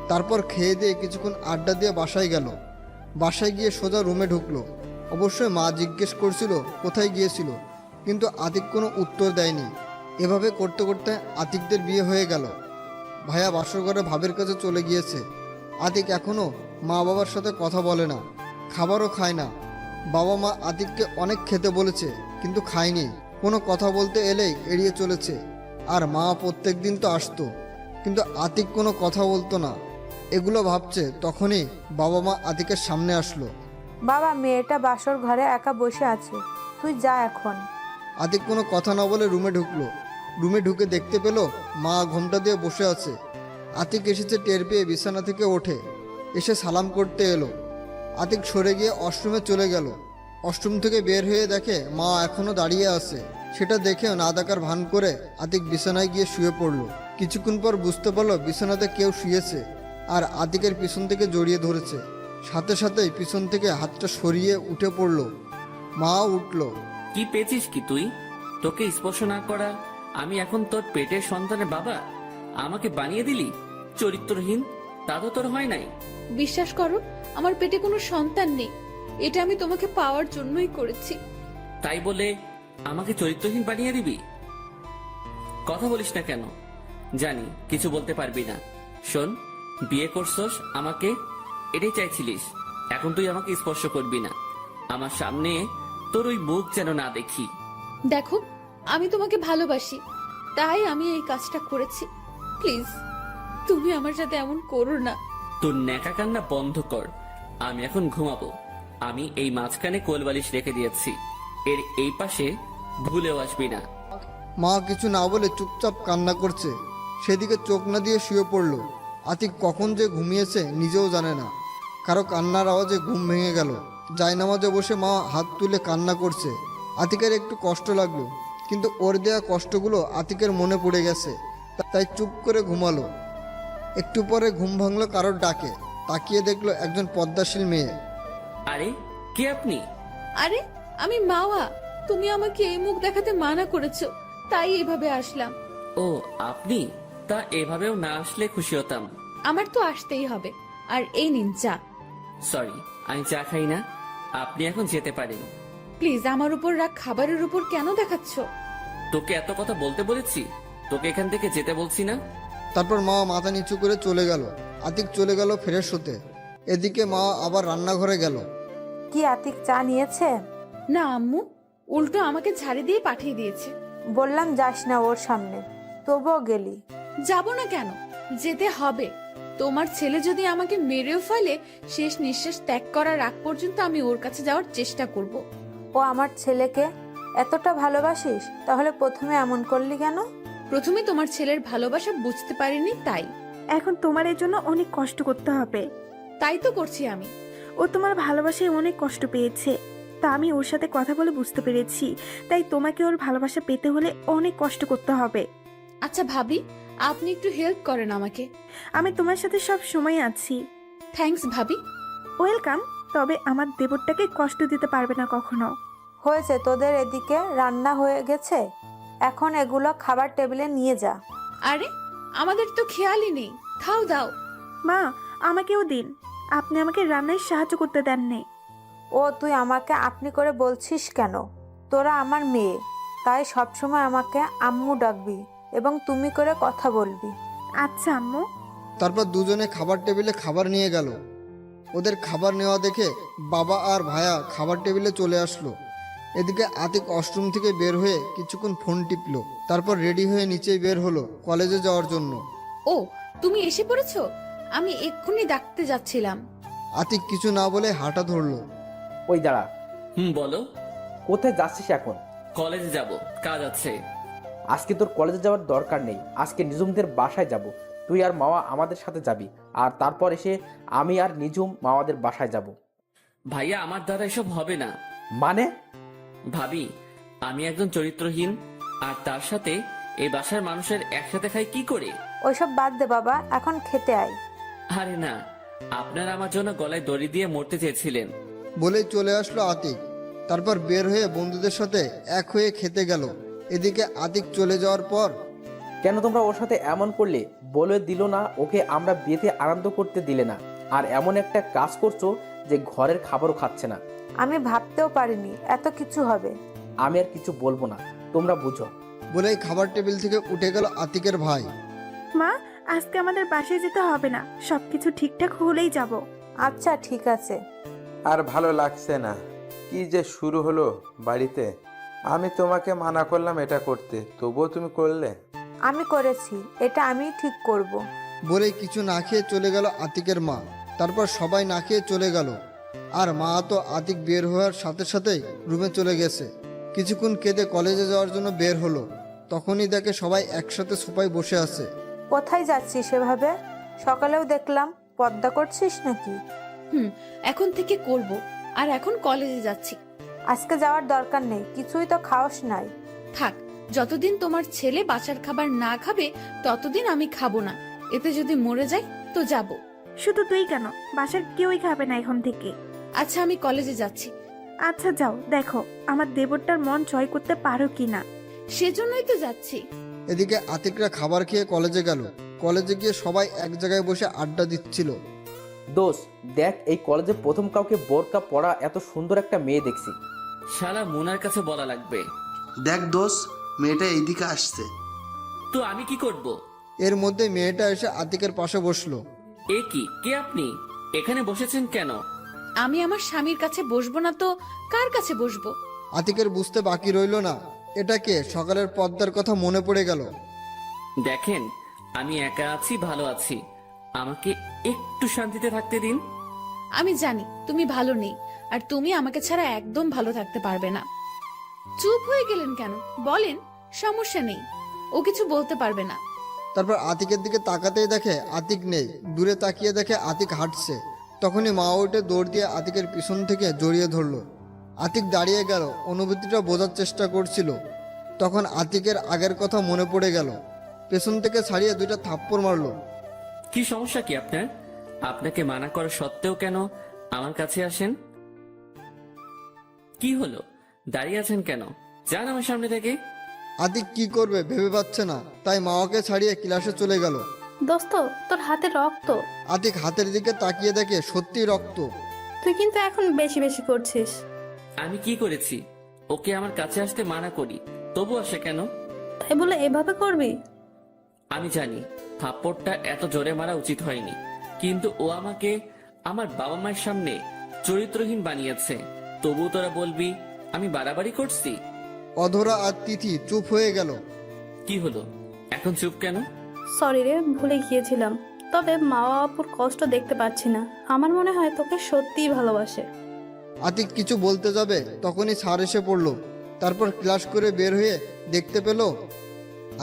তারপর খেয়ে দিয়ে কিছুক্ষণ আড্ডা দিয়ে বাসায় গেল। বাসায় গিয়ে সোজা রুমে ঢুকলো। অবশ্যই মা জিজ্ঞেস করছিল কোথায় গিয়েছিল, কিন্তু আতিক কোনো উত্তর দেয়নি। এভাবে করতে করতে আতিকদের বিয়ে হয়ে গেল। ভাইয়া বাসর ঘরে ভাবের কাছে চলে গিয়েছে। আতিক এখনও মা বাবার সাথে কথা বলে না, খাবারও খায় না। বাবা মা আতিককে অনেক খেতে বলেছে, কিন্তু খায়নি। কোনো কথা বলতে এলেই এড়িয়ে চলেছে। আর মা প্রত্যেক দিন তো আসতো, কিন্তু আতিক কোনো কথা বলতো না। এগুলো ভাবছে, তখনই বাবা মা আতিকের সামনে আসলো। বাবা, মেয়েটা বাসর ঘরে একা বসে আছে, তুই যা এখন। আতিক কোনো কথা না বলে রুমে ঢুকলো। রুমে ঢুকে দেখতে পেল মা ঘোমটা দিয়ে বসে আছে। আতিক এসেছে টের পেয়ে বিছানা থেকে ওঠে, এসে সালাম করতে এলো। আতিক সরে গিয়ে ওয়াশরুমে চলে গেল। ওয়াশরুম থেকে বের হয়ে দেখে মা এখনো দাঁড়িয়ে আছে। সেটা দেখে না দেখার ভান করে আতিক বিছানায় গিয়ে শুয়ে পড়লো। কিছুক্ষণ পর বুঝতে পারলো বিছানাতে কেউ শুয়েছে, আর আতিকের পিছন থেকে জড়িয়ে ধরেছে। সাথে সাথেই পিছন থেকে হাতটা সরিয়ে উঠে পড়লো। মা উঠলো। কি পেয়েছিস কি তুই? তোকে স্পর্শ না করা আমি এখন তোর পেটের সন্তানের বাবা? আমাকে বানিয়ে দিলি চরিত্রহীন। তা তো তোর হয় নাই। বিশ্বাস করো, আমার পেটে কোনো সন্তান নেই। এটা আমি তোমাকে পাওয়ার জন্যই করেছি। তাই বলে আমাকে চরিত্রহীন বানিয়ে দিবি? কথা বলিস না কেন? জানি কিছু বলতে পারবি না। শোন, বিয়ে করছস আমাকে, এটাই চাইছিলিস। এখন তুই আমাকে স্পর্শ করবি না। আমার সামনে তোর ওই মুখ যেন না দেখি। দেখো, আমি তোমাকে ভালোবাসি, তাই আমি এই কাজটা করেছি। প্লিজ, তুমি আমার সাথে এমন করো না। তোর ন্যাকা কান্না বন্ধ কর। আমি এখন ঘুমাবো। আমি এই মাঝখানে কোলবালিশ রেখে দিয়েছি, এর এই পাশে ভুলেও আসবি না। মা কিছু না বলে চুপচাপ কান্না করছে। সেদিকে চোখ না দিয়ে শুয়ে পড়ল। আতিক কখন যে ঘুমিয়েছে নিজেও জানে না। কারো কান্নার আওয়াজে ঘুম ভেঙে গেল। জায়নামাজে বসে মা হাত তুলে কান্না করছে। আতিকের একটু কষ্ট লাগলো, কিন্তু ওর দেয়া কষ্টগুলো আতিকের মনে পড়ে গেছে, তাই চুপ করে ঘুমালো। একটু পরে ঘুম ভাঙলো কারোর ডাকে। তাকিয়ে দেখলো একজন পদ্মাশীল মেয়ে। আরে কে আপনি? আরে আমি মাওয়া, তুমি আমাকে এই মুখ দেখাতে মানা করেছো, তাই এভাবে আসলাম। ও আপনি? তা এভাবেও না আসলে খুশি হতাম। আমার তো আসতেই হবে। আর এই নিন চা। সরি, আমি চা খাই না। আপনি এখন যেতে পারেন। প্লিজ, আমার উপর রাগ খাবারের উপর কেন দেখাচ্ছ? তোকে এত কথা বলতে বলেছি? তোকে এখান থেকে যেতে বলছি না? তারপর মা মাথা নিচু করে চলে গেল। আতিক চলে গেল ফ্রেশ হতে। এদিকে মা আবার রান্নাঘরে গেল। কি আতিক চা নিয়েছে? না আম্মু, উল্টো আমাকে ঝাড়ি দিয়ে পাঠিয়ে দিয়েছে। বললাম যাস না ওর সামনে, তবুও গেলি। যাব না কেন, যেতে হবে। তোমার ছেলে যদি আমাকে মেরেও ফেলে, শেষ নিঃশ্বাস ত্যাগ করার আগ পর্যন্ত আমি ওর কাছে যাওয়ার চেষ্টা করব। ও আমার ছেলেকে এতটা ভালোবাসিস, তাহলে প্রথমে এমন করলি কেন? প্রথমে তোমার ছেলের ভালোবাসা বুঝতে পারিনি, তাই। এখন তোমার এর জন্য অনেক কষ্ট করতে হবে। তাই তো করছি আমি। ও তোমার ভালোবাসায় অনেক কষ্ট পেয়েছে, তা আমি ওর সাথে কথা বলে বুঝতে পেরেছি। তাই তোমাকে ওর ভালোবাসা পেতে হলে অনেক কষ্ট করতে হবে। আচ্ছা ভাবি, আপনি একটু হেল্প করেন আমাকে। আমি তোমার সাথে সব সময় আছি। থ্যাঙ্কস ভাবি। ওয়েলকাম। তবে আমার দেবরটাকে কষ্ট দিতে পারবে না কখনো। হয়েছে, তোদের এদিকে রান্না হয়ে গেছে, এখন এগুলো খাবার টেবিলে নিয়ে যা। আরে আমাদের তো খেয়ালই নেই, খাও দাও। মা, আমাকেও দিন। আপনি আমাকে রান্নায় সাহায্য করতে দেননি। ও তুই আমাকে আপনি করে বলছিস কেন? তোরা আমার মেয়ে, তাই সবসময় আমাকে আম্মু ডাকবি এবং তুমি করে কথা বলবি। আচ্ছা আম্মু। তারপর দুজনে খাবার টেবিলে খাবার নিয়ে গেল। ওদের খাবার নেওয়া দেখে বাবা আর ভায়া খাবার টেবিলে চলে আসলো। এদিকে আতিক ওয়াশরুম থেকে বের হয়ে কিছুক্ষণ ফোন টিপলো। তারপর রেডি হয়ে নিচেই বের হলো কলেজে যাওয়ার জন্য। ও, তুমি এসে পড়েছো? আমি এক্ষুনি ডাকতে যাচ্ছিলাম। আতিক কিছু না বলে হাঁটা ধরলো। ওই দাঁড়া। বলো। কোথায় যাচ্ছিস এখন? কলেজে যাব, কাজ আছে। আজকে তোর কলেজে যাওয়ার দরকার নেই, আজকে নিজুমদের বাসায় যাব। তুই আর মাওয়া আমাদের সাথে যাবি, আর তারপর এসে আমি আর নিজুম মাওয়াদের বাসায় যাব। ভাইয়া, আমার দ্বারা এসব হবে না। মানে? ভাবি, আমি একজন চরিত্রহীন, আর তার সাথে এই বাসার মানুষের একসাথে খাই কি করে? ওইসব বাদ দে বাবা, এখন খেতে আয়। আরে না, আপনারা আমার জন্য গলায় দড়ি দিয়ে মরতে চেয়েছিলেন। বলেই চলে আসলো আতিক। তারপর বের হয়ে বন্ধুদের সাথে এক হয়ে খেতে গেল। এদিকে আতিক চলে যাওয়ার পর, কেন তোমরা ওর সাথে এমন করলে? বলে দিল না ওকে আমরা বিয়েতে আনন্দ করতে দিলে না, আর এমন একটা কাজ করছো যে ঘরের খাবারও খাচ্ছে না। আমি ভাবতেও পারিনি এত কিছু হবে। আমি আর কিছু বলবো না, তোমরা বুঝো। বলেই খাবার টেবিল থেকে উঠে গেল আতিকের ভাই। মা, আজকে আমাদের বাসায় যেতে হবে না, সবকিছু ঠিকঠাক হলেই যাব। আচ্ছা ঠিক আছে। আর ভালো লাগছে না। কি যে শুরু হলো বাড়িতে। আমি তোমাকে মানা করলাম এটা করতে, তবুও তুমি করলে। আমি করেছি, এটা আমি ঠিক করব। বলেই কিছু না খেয়ে চলে গেল আতিকের মা। তারপর সবাই না খেয়ে চলে গেল। আর মা তো আতিক বের হওয়ার সাথে সাথেই রুমে চলে গেছে। কিছুক্ষণ কেঁদে কলেজে যাওয়ার জন্য বের হলো। তখনই দেখে সবাই একসাথে সোফায় বসে আছে। কোথায় যাচ্ছিস সেভাবে? সকালেও দেখলাম, পর্দা করছিস নাকি? এখন থেকে করব। আর এখন কলেজে যাচ্ছি। আজকে যাওয়ার দরকার নেই, কিছুই তো খাওস নাই। থাক, যতদিন তোমার ছেলে বাসার খাবার না খাবে ততদিন আমি খাবো না। এতে যদি মরে যাই তো যাব। শুধু তুই কেন, বাসার কেউই খাবে না এখন থেকে। আচ্ছা, আমি কলেজে যাচ্ছি। আচ্ছা যাও, দেখো আমার দেবরটার মন জয় করতে পারো কিনা। সেজন্যই তো যাচ্ছি। এদিকে আতিকরা খাবার খেয়ে কলেজে গেল। কলেজে গিয়ে সবাই এক জায়গায় বসে আড্ডা দিচ্ছিল। দোষ, দেখ এই কলেজে প্রথম কাউকে বোরকা পরা এত সুন্দর একটা মেয়ে দেখছি। শালা মুনার কাছে বলা লাগবে। দেখ দোষ, মেয়েটা এইদিকে আসছে। তো আমি কি করব? এর মধ্যে মেয়েটা এসে আতিকের পাশে বসলো। এ কি, কে আপনি? এখানে বসেছেন কেন? আমি আমার স্বামীর কাছে বসবো না তো কার কাছে বসবো? আতিকের বুঝতে বাকি রইল না এটা কে। সকালের পদ্মার কথা মনে পড়ে গেল। দেখেন, আমি একা আছি, ভালো আছি। আমাকে একটু শান্তিতে থাকতে দিন। আমি জানি তুমি ভালো নেই, আর তুমি আমাকে ছাড়া একদম ভালো থাকতে পারবে না। চুপ হয়ে গেলেন কেন? বলেন, সমস্যা নেই। ও কিছু বলতে পারবে না। তারপর আতিকের দিকে তাকাতেই দেখে আতিক নেই। দূরে তাকিয়ে দেখে আতিক হাঁটছে। তখনই মা উঠে দৌড় দিয়ে আতিকের পিছন থেকে জড়িয়ে ধরলো। আতিক দাঁড়িয়ে গেল, অনুভূতিটা বোঝার চেষ্টা করছিল। তখন আতিকের আগের কথা মনে পড়ে গেল। পেছন থেকে ছাড়িয়ে দুইটা থাপ্পড় মারলো। কি সমস্যা কি আপনার? আপনাকে মানা করা সত্ত্বেও কেন আমার কাছে আসেন? কি হলো? দাঁড়িয়ে আছেন কেন? যান আমার সামনে থেকে। আতিক কি করবে ভেবে পাচ্ছে না, তাই মাওয়াকে ছাড়িয়ে ক্লাসে চলে গেল। দোস্ত, তোর হাতে রক্ত। আতিক হাতের দিকে তাকিয়ে দেখে সত্যি রক্ত। তুই কিন্তু এখন বেশি বেশি করছিস। আমি কি করেছি? ওকে আমার কাছে আসতে মানা করি, তবু আসে কেন? তাই বলে এভাবে করবি? আমি জানি থাপ্পড়টা এত জোরে মারা উচিত হয়নি, কিন্তু ও আমাকে আমার বাবা মায়ের সামনে চরিত্রহীন বানিয়েছে, তবু তোরা বলবি আমি বাড়াবাড়ি করছি? অধরা আর তিথি চুপ হয়ে গেল। কি হলো, এখন চুপ কেন? সরি রে, ভুলে গিয়েছিলাম। তবে মা আপুর কষ্ট দেখতে পাচ্ছি না। আমার মনে হয় তোকে সত্যিই ভালোবাসে। আতিক কিছু বলতে যাবে তখনই স্যার এসে পড়ল। তারপর ক্লাস করে বের হয়ে দেখতে পেল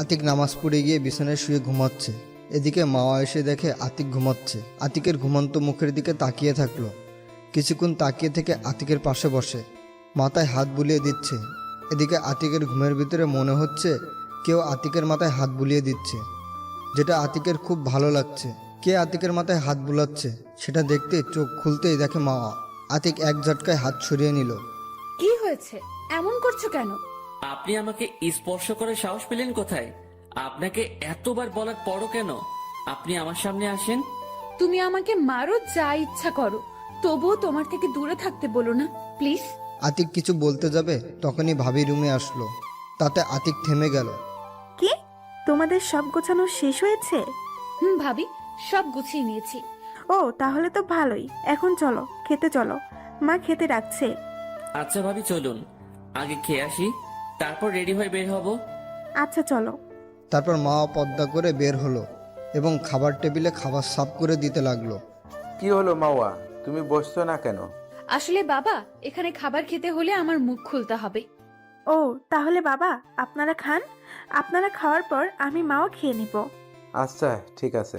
আতিক নামাজ পড়ে গিয়ে বিছানায় শুয়ে ঘুমাচ্ছে। এদিকে মাওয়া এসে দেখে আতিক ঘুমাচ্ছে। আতিকের ঘুমন্ত মুখের দিকে তাকিয়ে থাকলো। কিছুক্ষণ তাকিয়ে থেকে আতিকের পাশে বসে মাথায় হাত বুলিয়ে দিচ্ছে। এদিকে আতিকের ঘুমের ভিতরে মনে হচ্ছে কেউ আতিকের মাথায় হাত বুলিয়ে দিচ্ছে, যেটা আতিকের খুব ভালো লাগছে। কে আতিকের মাথায় হাত বুলাচ্ছে সেটা দেখতে চোখ খুলতেই দেখে মাওয়া। আতিক এক ঝটকায় হাত সরিয়ে নিল। কি হয়েছে? এমন করছো কেন? আপনি আমাকে স্পর্শ করার সাহস পেলেন কোথায়? আপনাকে এতবার বলার পরও কেন আপনি আমার সামনে আসেন? তুমি আমাকে মারো, যা ইচ্ছা করো, তবুও তোমার থেকে দূরে থাকতে বলো না প্লিজ। আতিক কিছু বলতে যাবে তখনই ভাবি রুমে আসলো। তাতে আতিক থেমে গেল। কি, তোমাদের সব গোছানো শেষ হয়েছে? ভাবি, সব গুছিয়ে নিয়েছি। ও তাহলে তো ভালোই। এখন চলো, খেতে চলো, মা খেতে ডাকছে। আচ্ছা ভাবি, চলুন আগে খেয়ে আসি, তারপর রেডি হয়ে বের হব। আচ্ছা চলো। তারপর মা পর্দা করে বের হলো এবং খাবার টেবিলে খাবার সাফ করে দিতে লাগলো। কি হলো মাওয়া, তুমি বসছো না কেন? আসলে বাবা, এখানে খাবার খেতে হলে আমার মুখ খুলতে হবে। ও তাহলে বাবা আপনারা খান, আপনারা খাওয়ার পর আমি মাও খেয়ে নিব। আচ্ছা ঠিক আছে।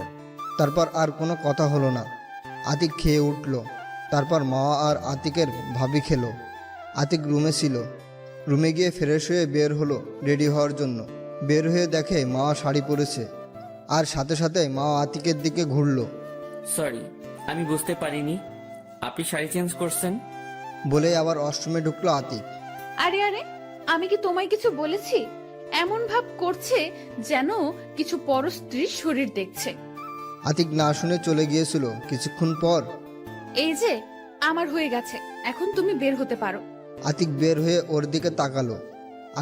তারপর আর কোনো কথা হলো না। আতিক খেয়ে উঠল। তারপর মা আর আতিকের ভাবি খেলো। আতিক রুমে ছিল। রুমে গিয়ে ফ্রেশ হয়ে বের হলো রেডি হওয়ার জন্য। বের হয়ে দেখে মা শাড়ি পরেছে, আর সাথে সাথে মা আতিকের দিকে ঘুরলো। সরি, আমি বুঝতে পারিনি আপনি শাড়ি চেঞ্জ করছেন। বলে আবার ওয়াশরুমে ঢুকলো আতিক। আরে আরে, আমি কি তোমায় কিছু বলেছি? এমন ভাব করছে যেন কিছু পর স্ত্রীর শরীর দেখছে। আতিক না শুনে চলে গিয়েছিল। কিছুক্ষণ পর এই যে, আমার হয়ে গেছে, এখন তুমি বের হতে পারো। আতিক বের হয়ে ওর দিকে তাকালো।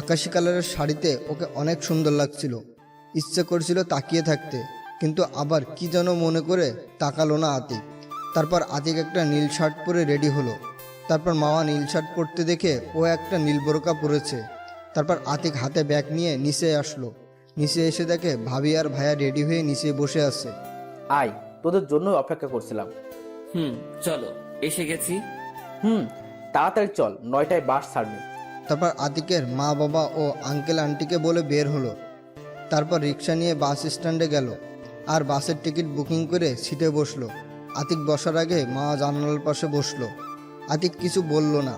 আকাশি কালারের শাড়িতে ওকে অনেক সুন্দর লাগছিল। ইচ্ছে করছিল তাকিয়ে থাকতে, কিন্তু আবার কি যেন মনে করে তাকালো না আতিক। তারপর আতিক একটা নীল শার্ট পরে রেডি হলো। তারপর মাওয়া নীল শার্ট পরতে দেখে ও একটা নীল বোরকা পরেছে। তারপর আতিক হাতে ব্যাগ নিয়ে নিচে আসলো। নিচে এসে দেখে ভাবি আর ভাইয়া রেডি হয়ে নিচে বসে আছে। আয়, তোদের জন্য অপেক্ষা করছিলাম। চলো, এসে গেছি। তাড়াতাড়ি চল, 9টায় বাস ছাড়বে। তারপর আতিকের মা বাবা ও আঙ্কেল আন্টিকে বলে বের হলো। তারপর রিক্সা নিয়ে বাস স্ট্যান্ডে গেল আর বাসের টিকিট বুকিং করে সিটে বসলো। আতিক বসার আগে মা জানালার পাশে বসলো। আতিক কিছু বলল না,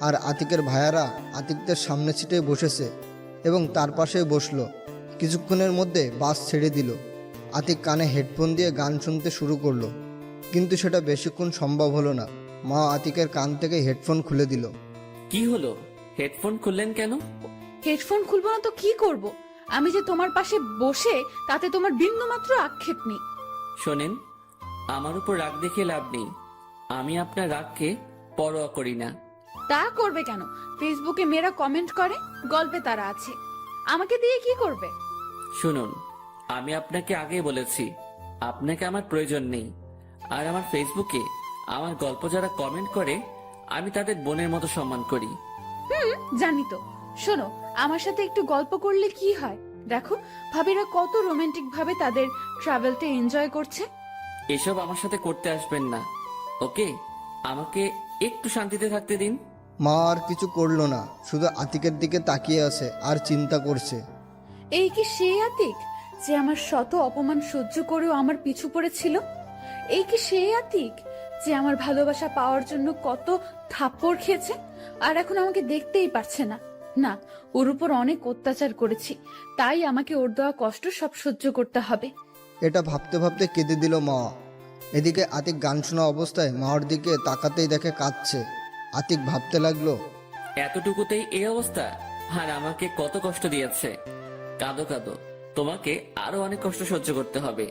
আর আতিকের ভাইয়ারা আতিকদের সামনে সিটে বসেছে এবং তার পাশে বসলো। কিছুক্ষণের মধ্যে বাস ছেড়ে দিল। আতিক কানে হেডফোন দিয়ে গান শুনতে শুরু করলো, কিন্তু সেটা বেশিক্ষণ সম্ভব হলো না। মা আতিকের কান থেকে হেডফোন খুলে দিল। কি হলো, হেডফোন খুললেন কেন? হেডফোন খুলবো না তো কি করব? আমি যে তোমার পাশে বসে তাতে তোমার বিন্দুমাত্র আক্ষেপ নেই। শোনেন, আমার উপর রাগ দেখিয়ে লাভ নেই। আমি আপনার রাগকে পরোয়া করি না। তা করবে কেন? ফেসবুকে মেয়েরা কমেন্ট করে, গল্পে তারা আছে, আমাকে দিয়ে কি করবে? শুনুন, আমি আপনাকে আগে বলেছি আপনাকে আমার প্রয়োজন নেই। আর আমার ফেসবুকে আমার গল্প যারা কমেন্ট করে আমি তাদের বোনের মতো সম্মান করি। জানি তো। শোনো, আমার সাথে একটু গল্প করলে কি হয়? দেখো ভাবিরা কত রোমান্টিক ভাবে তাদের ট্রাভেলটা এনজয় করছে। এসব আমার সাথে করতে আসবেন না, ওকে? আমাকে একটু শান্তিতে থাকতে দিন। মা আর কিছু করলো না, শুধু আতিকের দিকে তাকিয়ে আছে আর চিন্তা করছে। এই কি সেই আতিক যে আমার শত অপমান সহ্য করেও আমার পিছু পড়েছিল? এই কি সেই আতিক যে আমার ভালোবাসা পাওয়ার জন্য কত থাপ্পড় খেয়েছে আর এখন আমাকে দেখতেই পারছে না? না, ওর উপর অনেক অত্যাচার করেছি, তাই আমাকে ওর দেওয়া কষ্ট সব সহ্য করতে হবে। এটা ভাবতে ভাবতে কেঁদে দিল মা। এদিকে আতিক গান শোনা অবস্থায় মার দিকে তাকাতেই দেখে কাঁদছে। আতিক ভাবতে লাগলো, এতটুকুতেই এই অবস্থা? আর আমাকে কত কষ্ট দিয়েছে। কাঁদো কাঁদো, তোমাকে আরো অনেক কষ্ট সহ্য করতে হবে।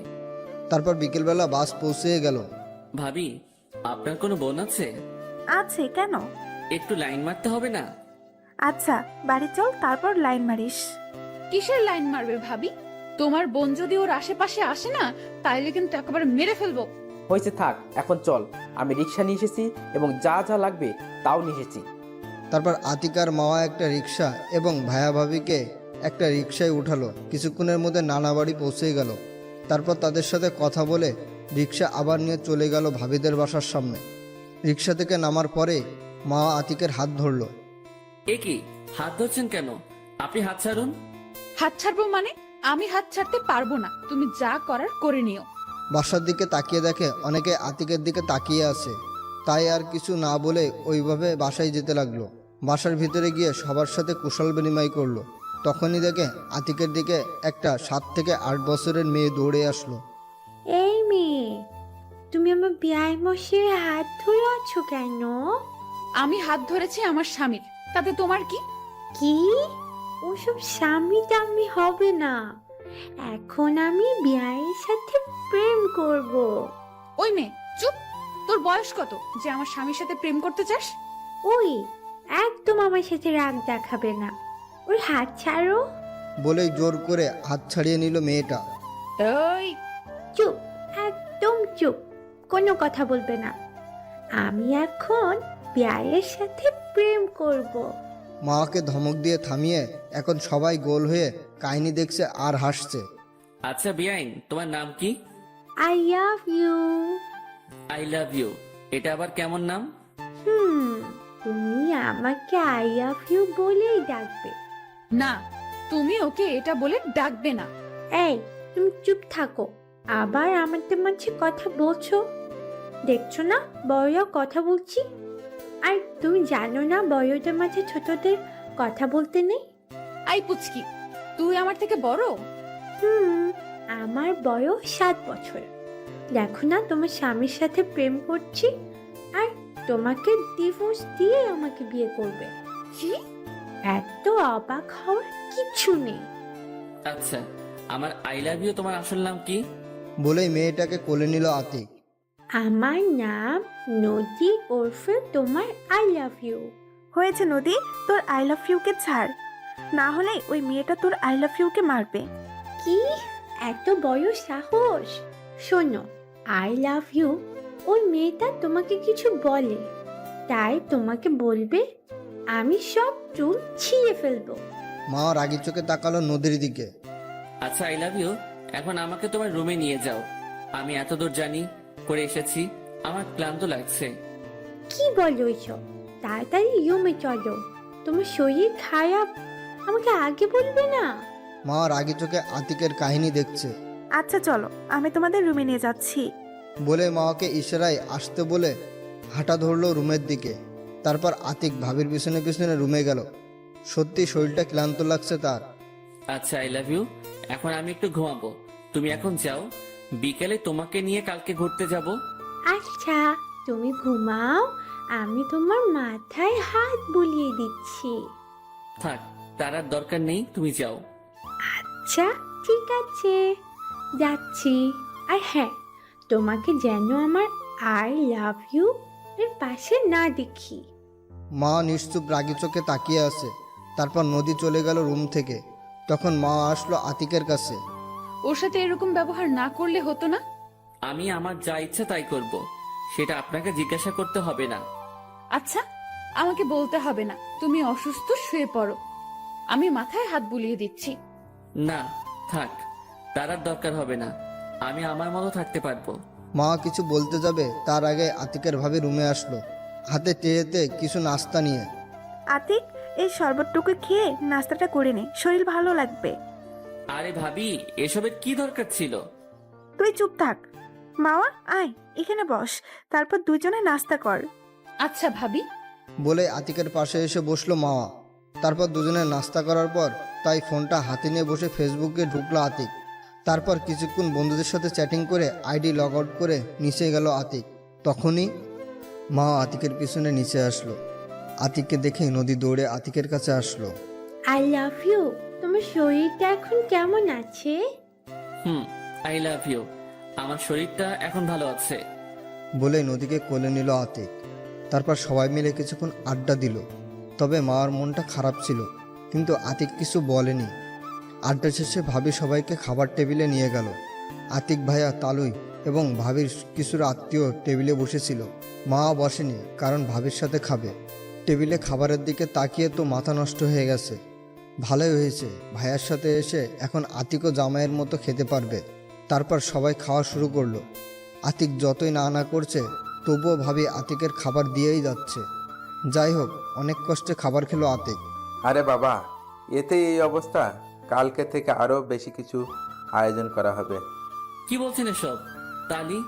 তারপর বিকেলবেলা বাস পৌঁছে গেল। ভাবি, আপনার কোনো বোন আছে? আছে, কেন? একটু লাইন মারতে হবে না? আচ্ছা, বাড়ি চল, তারপর লাইন মারিস। কিসের লাইন মারবে ভাবি? তোমার বোন যদি ওর আশেপাশে আসে না, তাইলে কিন্তু একেবারে মেরে ফেলবো। হয়েছে, থাক, এখন চল। আমি রিক্সা নিয়ে এসেছি এবং যা যা লাগবে তাও নিয়ে এসেছি। তারপর আতিকার মাওয়া একটা রিক্সা এবং ভায়া ভাবিকে একটা রিক্সায় উঠালো। কিছুক্ষণের মধ্যে নানা বাড়ি পৌঁছে গেল। তারপর তাদের সাথে কথা বলে রিক্সা আবার নিয়ে চলে গেল ভাবিদের বাসার সামনে। রিক্সা থেকে নামার পরে মা আতিকের হাত ধরলো। এ কি, হাত ধরছেন কেন? আপনি হাত ছাড়ুন। হাত ছাড়বো মানে? আমি হাত ছাড়তে পারবো না, তুমি যা করার করে নিও। বাসার দিকে তাকিয়ে দেখে অনেকে আতিকের দিকে তাকিয়ে আছে, তাই আর কিছু না বলে ওইভাবে বাসায় যেতে লাগলো। বাসার ভিতরে গিয়ে সবার সাথে কুশল বিনিময় করলো। তখনই দেখে আতিকের দিকে একটা 7 থেকে 8 বছরের মেয়ে দৌড়ে আসলো। এই মেয়ে, তুমি আমার বিয়াই মশাইয়ের হাত ধরে আছো কেন? আমি হাত ধরেছি আমার স্বামীর, তাতে তোমার কি? কি? ওসব স্বামী টামি হবে না, এখন আমি বিয়াইয়ের সাথে প্রেম করব। ওই মেয়ে চুপ! তোর বয়স কত যে আমার স্বামীর সাথে প্রেম করতে চাস? ওই, একদম আমার সাথে রাগ দেখাবে না, ওর হাত ছাড়ো। বলেই জোর করে হাত ছাড়িয়ে নিল মেয়েটা। ওই চুপ, একদম চুপ, কোনো কথা বলবে না। আমি এখন বিয়াইয়ের সাথে প্রেম করব। মাকে ধমক দিয়ে থামিয়ে এখন সবাই গোল হয়ে কাহিনী দেখছে আর হাসছে। আচ্ছা বিয়াইন, তোমার নাম কি? I love you. I love you, এটা আবার কেমন নাম? তুমি আমাকে আই লাভ ইউ বলেই ডাকবে। না, তুমি ওকে এটা বলে ডাকবে না। এই, তুমি চুপ থাকো, আবার আমাদের মাঝে কথা বলছো। দেখছো না বড়রা কথা বলছি? আর তুমি জানো না বড়দের মাঝে ছোটদের কথা বলতে নেই? আই পুচকি, তুই আমার থেকে বড়? আমার বয়স 7 বছর। দেখো না তোমার স্বামীর সাথে প্রেম করছি, আর তোমাকে ডিভোর্স দিয়ে আমাকে বিয়ে করবে। কি? এত অবাক হওয়ার কিছু নেই। আচ্ছা, আমার আই লাভ ইউ তোমার আসল নাম কি? বলেই মেয়েটাকে কোলে নিল আতিক। আমার নাম নদী ওরফে তোমার আই লাভ ইউ। হয়েছে নদী, তোর আই লাভ ইউকে ছাড়, না হলে ওই মেয়েটা তোর আই লাভ ইউকে মারবে। কি এত বড় সাহস! শোনো, আই লাভ ইউ ওই মেয়েটা তোমাকে কিছু বলে, তাই তোমাকে বলবে আমি সব চুল ছিঁড়ে ফেলবো। মা রাগি চোখে তাকালো নদীর দিকে। আচ্ছা আই লাভ ইউ, এখন আমাকে তোমার রুমে নিয়ে যাও। আমি এত দূর জানি করে এসেছি, আমার ক্লান্ত লাগছে। কি বলো এসব? তাড়াতাড়ি রুমে চলো, তোমার শরীর খারাপ, আমাকে আগে বলবে না? মা রাগি চোখে আতিকের কাহিনী দেখছে। আচ্ছা চলো, আমি তোমাদের রুমে নিয়ে যাচ্ছি। বলে মাকে ইশারায় আসতে বলে হাঁটা ধরলো রুমের দিকে। তারপর আতিক ভাবির পিছনে পিছনে রুমে গেল। সত্যি শরীরটা ক্লান্ত লাগছে তার। আচ্ছা আই লাভ ইউ, এখন আমি একটু ঘুমাবো, তুমি এখন যাও, বিকেলে তোমাকে নিয়ে কালকে ঘুরতে যাব। আচ্ছা, তুমি ঘুমাও, আমি তোমার মাথায় হাত বুলিয়ে দিচ্ছি। থাক, তার আর দরকার নেই, তুমি যাও। আচ্ছা ঠিক আছে, যাচ্ছি। আর হ্যাঁ, তোমাকে যেন আমার আই লাভ ইউ এর পাশে না দেখি। মা নিশ্চুপ রাগি চোখে তাকিয়ে আছে। তারপর নদী চলে গেল রুম থেকে। তখন মা আসলো আতিকের কাছে। ওর সাথে এরকম ব্যবহার না করলে হতো না? আমি আমার যা ইচ্ছা তাই করব, সেটা আপনাকে জিজ্ঞাসা করতে হবে না। আচ্ছা, আমাকে বলতে হবে না, তুমি অসুস্থ, শুয়ে পড়ো, আমি মাথায় হাত বুলিয়ে দিচ্ছি। না থাক, তার আর দরকার হবে না, আমি আমার মতো থাকতে পারবো। মা কিছু বলতে যাবে তার আগে আতিকের ভাবি রুমে আসলো, হাতে ট্রেতে কিছু নাস্তা নিয়ে। আতিক, এই শরবতটুকু খেয়ে নাস্তাটা করে নে, শরীর ভালো লাগবে। আরে ভাবি, এসবের কি দরকার ছিল? তুই চুপ থাক। মাওয়া, আয় এখানে বস, তারপর দুজনে নাস্তা কর। আচ্ছা ভাবি। বলে আতিকের পাশে এসে বসলো মাওয়া। তারপর দুজনে নাস্তা করার পর তাই ফোনটা হাতে নিয়ে বসে ফেসবুকে ঢুকলো আতিক। তারপর কিছুক্ষণ বন্ধুদের সাথে চ্যাটিং করে আইডি লগ আউট করে নিচে গেল আতিক। তখনই মা আতিকের পিছনে নিচে আসলো। আতিককে দেখে নদী দৌড়ে আতিকের কাছে আসলো। I love you. তোমার শরীরটা এখন কেমন আছে? I love you. আমার শরীরটা এখন ভালো আছে। বলে নদীকে কোলে নিল আতিক। তারপর সবাই মিলে কিছুক্ষণ আড্ডা দিল। তবে মার মনটা খারাপ ছিল, কিন্তু আতিক কিছু বলেনি। আড্ডা শেষে ভাবি সবাইকে খাবার টেবিলে নিয়ে গেল। আতিক ভাইয়া, তালুই এবং ভাবির কিছুর আত্মীয় টেবিলে বসেছিল। মা বসেনি, কারণ ভাবির সাথে খাবে। টেবিলে খাবারের দিকে তাকিয়ে তো মাথা নষ্ট হয়ে গেছে। ভালোই হয়েছে, ভাইয়ার সাথে এসে এখন আতিকও জামাইয়ের মতো খেতে পারবে। তারপর সবাই খাওয়া শুরু করলো। আতিক যতই না না করছে, তবুও ভাবি আতিকের খাবার দিয়েই যাচ্ছে। যাই হোক, অনেক কষ্টে খাবার খেলো আতিক। আরে বাবা, এতে এই অবস্থা, কালকে থেকে আরও বেশি কিছু আয়োজন করা হবে। কি বলছেন এসব? তালি,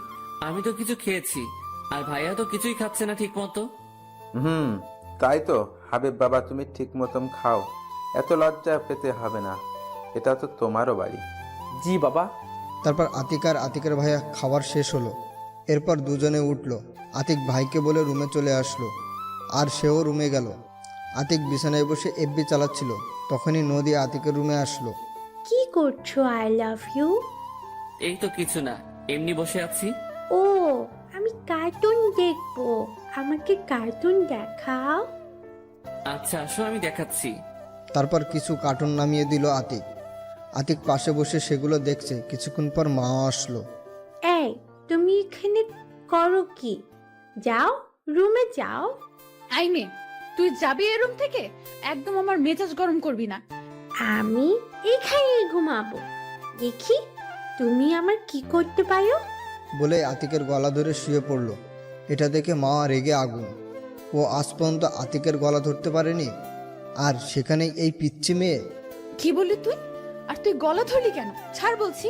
আমি তো কিছু খেয়েছি, আর ভাইয়া তো কিছুই খাচ্ছে না ঠিক মতো। তাই তো হাবিব বাবা, তুমি ঠিক মতন খাও, এত লজ্জা পেতে হবে না, এটা তো তোমারও বাড়ি। জি বাবা। তারপর আতিক আর আতিকের ভাইয়া খাবার শেষ হলো। এরপর দুজনে উঠলো। আতিক ভাইকে বলে রুমে চলে আসলো, আর সেও রুমে গেল। আতিক বিছানায় বসে এফবি চালাচ্ছিল, তখনই নদী আতিকের রুমে আসলো। কি করছো? I love you. এই তো কিছু না, এমনি বসে আছি। ও, আমি কার্টুন দেখবো, আমাকে কার্টুন দেখাও। আচ্ছা আসো, আমি দেখাচ্ছি। তারপর কিছু কার্টুন নামিয়ে দিল আতিক। আতিক পাশে বসে সেগুলো দেখছে। কিছুক্ষণ পর মা আসলো। এই, তুমি এখানে করো কি? যাও, রুমে যাও। আই মে, তুই যাবি এ রুম থেকে? একদম আমার মেজাজ গরম করবি না। আমি এখানে ঘুমাবো, দেখি তুমি আমার কি করতে পারো। বলে আতিকের গলা ধরে শুয়ে পড়ল। এটা দেখে মা রেগে আগুন। ও আজ পর্যন্ত আতিকের গলা ধরতে পারেনি, আর সেখানে এই পিচ্ছি মেয়ে। কি বললি তুই? আর তুই গলা ধরলি কেন? ছাড় বলছি।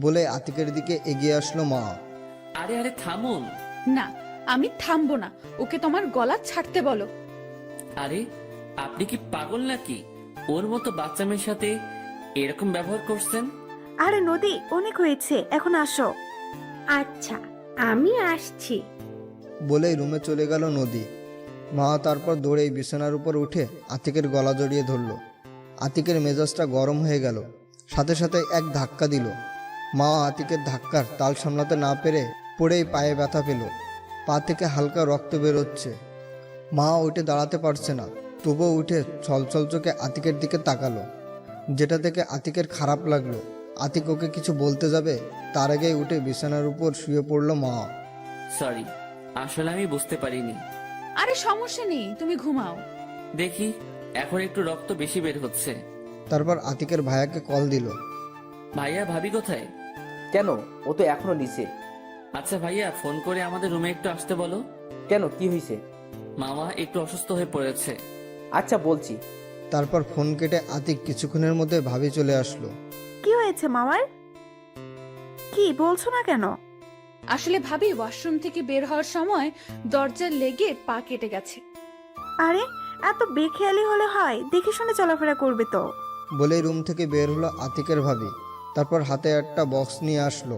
বলে আতিকের দিকে এগিয়ে আসলো মা। আরে আরে থামুন। না, আমি থামবো না। ওকে তোমার গলা ছাড়তে বলো। আরে আপনি কি পাগল নাকি? ওর মতো বাচ্চা মেয়ের সাথে এরকম ব্যবহার করছেন? আরে নদী, অনেক হয়েছে, এখন আসো। আচ্ছা, আমি আসছি। বলেই রুমে চলে গেল নদী। মা তারপর দৌড়ে বিছানার উপর উঠে আতিকের গলা জড়িয়ে ধরল। আতিকের মেজাজটা গরম হয়ে গেল, সাথে সাথে এক ধাক্কা দিল। মা আতিকের ধাক্কার তাল সামলাতে না পেরে পড়েই পায়ে ব্যথা পেল। পা থেকে হালকা রক্ত বেরোচ্ছে। মা উঠে দাঁড়াতে পারছে না, তবুও উঠে ছলছল চোখে আতিকের দিকে তাকালো, যেটা দেখে আতিকের খারাপ লাগলো। আতিক ওকে কিছু বলতে যাবে, তার আগেই উঠে বিছানার উপর শুয়ে পড়ল মা। সরি, আসলে আমি বুঝতে পারিনি। আরে সমস্যা নেই, তুমি ঘুমাও। দেখি এখন একটু রক্ত বেশি বের হচ্ছে। তারপর আতিকের ভাইয়াকে কল দিল। ভাইয়া, ভাবি কোথায়? কেন, ও তো এখনো নিচে। আচ্ছা ভাইয়া, ফোন করে আমাদের রুমে একটু আসতে বলো। কেন, কি হয়েছে? মামা একটু অসুস্থ হয়ে পড়েছে। আচ্ছা বলছি। তারপর ফোন কেটে আতিক কিছুক্ষণের মধ্যে ভাবি চলে আসলো। কি হয়েছে মামার? কি বলছো না কেন? আসলে ভাবি ওয়াশরুম থেকে বের হওয়ার সময় দরজার লেগে পা কেটে গেছে। আরে, এত বেখেয়ালি হলে হয়? দেখে শুনে চলাফেরা করবে তো। বলেই রুম থেকে বের হলো আতিকের ভাবি। তারপর হাতে একটা বক্স নিয়ে আসলো।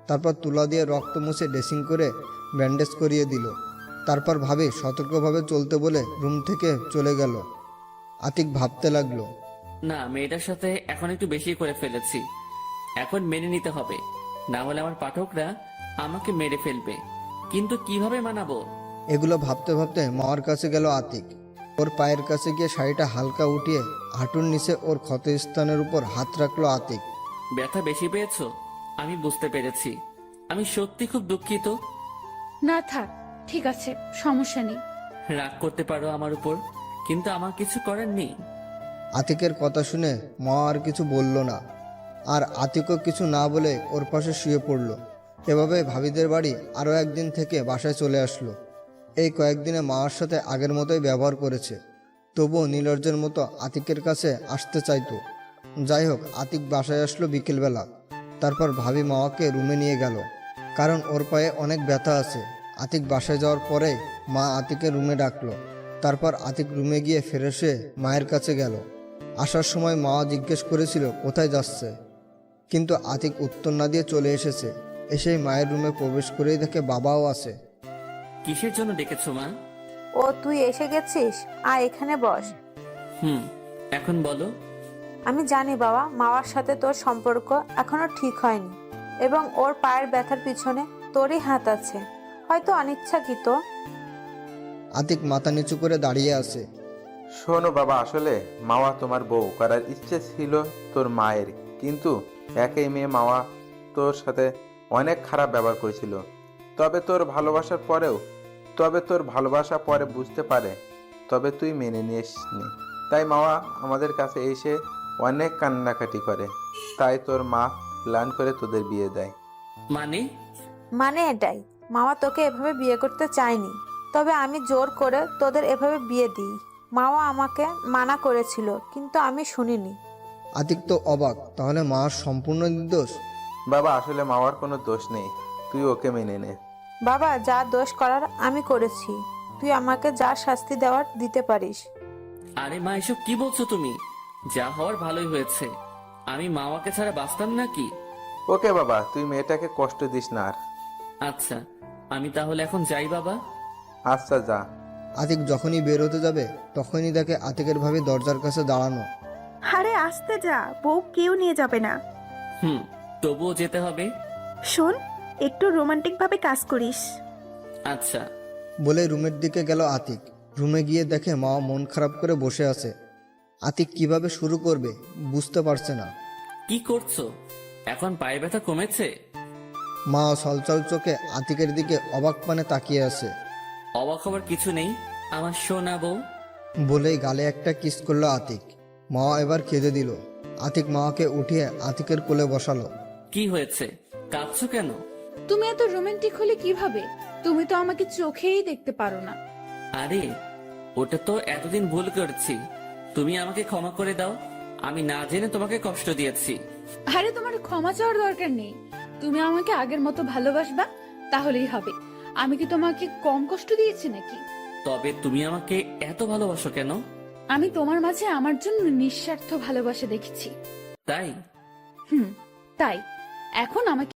তারপর তুলা দিয়ে রক্ত মুছে ড্রেসিং করে ব্যান্ডেজ করিয়ে দিল। তারপর ভাবি সতর্কভাবে চলতে বলে রুম থেকে চলে গেল। আতিক ভাবতে লাগলো, না, মেয়েটার সাথে এখন একটু বেশি করে ফেলেছি। এখন মেনে নিতে হবে, না হলে আমার পাঠকরা আমাকে মেরে ফেলবে। কিন্তু কিভাবে মানাবো? এগুলো ভাবতে ভাবতে মার কাছে গেল আতিক। ওর পায়ের কাছে গিয়ে শাড়িটা হালকা উঠিয়ে হাঁটুর নিচে ওর ক্ষতস্থানের উপর হাত রাখলো আতিক। ব্যথা বেশি পেয়েছো? আমি বুঝতে পেরেছি, আমি সত্যি খুব দুঃখিত। না থাক, ঠিক আছে, সমস্যা নেই। রাগ করতে পারো আমার উপর, কিন্তু আমার কিছু করার নেই। আতিকের কথা শুনে মা আর কিছু বলল না, আর আতিকও কিছু না বলে ওর পাশে শুয়ে পড়ল। এভাবে ভাবিদের বাড়ি আরও একদিন থেকে বাসায় চলে আসলো। এই কয়েকদিনে মার সাথে আগের মতোই ব্যবহার করেছে, তবুও নীলর্জের মতো আতিকের কাছে আসতে চাইতো। যাই হোক, আতিক বাসায় আসলো বিকেলবেলা। তারপর ভাবি মাকে রুমে নিয়ে গেল, কারণ ওর পায়ে অনেক ব্যথা আছে। আতিক বাসায় যাওয়ার পরে মা আতিকের রুমে ডাকলো। তারপর আতিক রুমে গিয়ে ফ্রেশ হয়ে মায়ের কাছে গেল। আসার সময় মা জিজ্ঞেস করেছিল কোথায় যাচ্ছে, কিন্তু আতিক উত্তর না দিয়ে চলে এসেছে। এসেই মায়ের রুমে প্রবেশ করেই দেখে বাবাও আছে। কিসের জন্য ডেকেছো মা? ও তুই এসে গেছিস, আয় এখানে বস। হুম, এখন বলো। আমি জানি বাবা, মাওয়ার সাথে তোর সম্পর্ক এখনো ঠিক হয়নি এবং ওর পায়ের ব্যথার পিছনে তোরই হাত আছে, হয়তো অনিচ্ছাকৃত। আতিক মাথা নিচু করে দাঁড়িয়ে আছে। শোনো বাবা, আসলে মাওয়া তোমার বউ করার ইচ্ছে ছিল তোর মায়ের, কিন্তু একই মেয়ে মাওয়া তোর সাথে অনেক খারাপ ব্যবহার করেছিল। তবে তোর ভালোবাসা পরে বুঝতে পারে, তবে তুই মেনে নিসনি। তাই মাওয়া আমাদের কাছে এসে অনেক কান্নাকাটি করে, তাই তোর মা প্ল্যান করে তোদের বিয়ে দেয়। মানে এটাই, মামা তোকে এভাবে বিয়ে করতে চায়নি, তবে আমি জোর করে তোদের এভাবে বিয়ে দিই। মামা আমাকে মানা করেছিল, কিন্তু আমি শুনিনি। আতিক তো অবাক, তাহলে মা সম্পূর্ণ নির্দোষ? বাবা, আসলে মাওয়ার কোনো দোষ নেই, তুই ওকে মেনে নে। বাবা, যা দোষ করার আমি করেছি, তুই আমাকে যা শাস্তি দেওয়ার দিতে পারিস। আরে মা, এসব কি বলছো তুমি? যা হওয়ার ভালোই হয়েছে। আমি মামাকে ছাড়া বাঁচতাম নাকি? ওকে বাবা, তুই মেয়েটাকে কষ্ট দিস না আর। আচ্ছা, আমি তাহলে এখন যাই বাবা। আচ্ছা, যা। আতিক যখনই বের হতে যাবে তখনই দেখে আতিকের ভাবি দরজার কাছে দাঁড়ানো। আরে আসতে যা, বউ কেউ নিয়ে যাবে না। হুম, তবুও যেতে হবে। শোন, একটু রোমান্টিক ভাবে কাজ করিস। আচ্ছা। বলে রুমের দিকে গেল আতিক। রুমে গিয়ে দেখে মা মন খারাপ করে বসে আছে। আতিক কিভাবে শুরু করবে বুঝতে পারছে না। কি করছো? এখন পায়ে ব্যথা কমেছে? মা ছলছল চোখে আতিকের দিকে অবাক পানে তাকিয়ে আছে। অবাক হবার কিছু নেই, আমার সোনা বউ। বলেই গালে একটা কিস করলো আতিক। মা এবার কেঁদে দিল। আতিক মাকে উঠিয়ে আতিকের কোলে বসালো। কি হয়েছে, কাঁদছো কেন? তুমি এত রোমান্টিক হলে কিভাবে? তুমি তো আমাকে চোখেই দেখতে পারো না। আরে, ওটা তো এতদিন ভুল করেছি, তুমি আমাকে ক্ষমা করে দাও। আমি না জেনে তোমাকে কষ্ট দিয়েছি। আরে, তোমার ক্ষমা চাওয়ার দরকার নেই। তুমি আমাকে আগের মতো ভালোবাসবা, তাহলেই হবে। আমি কি তোমাকে কম কষ্ট দিয়েছি নাকি? তবে তুমি আমাকে এত ভালোবাসো কেন? আমি তোমার মাঝে আমার জন্য নিঃস্বার্থ ভালোবাসা দেখেছি। তাই? তাই এখন আমাকে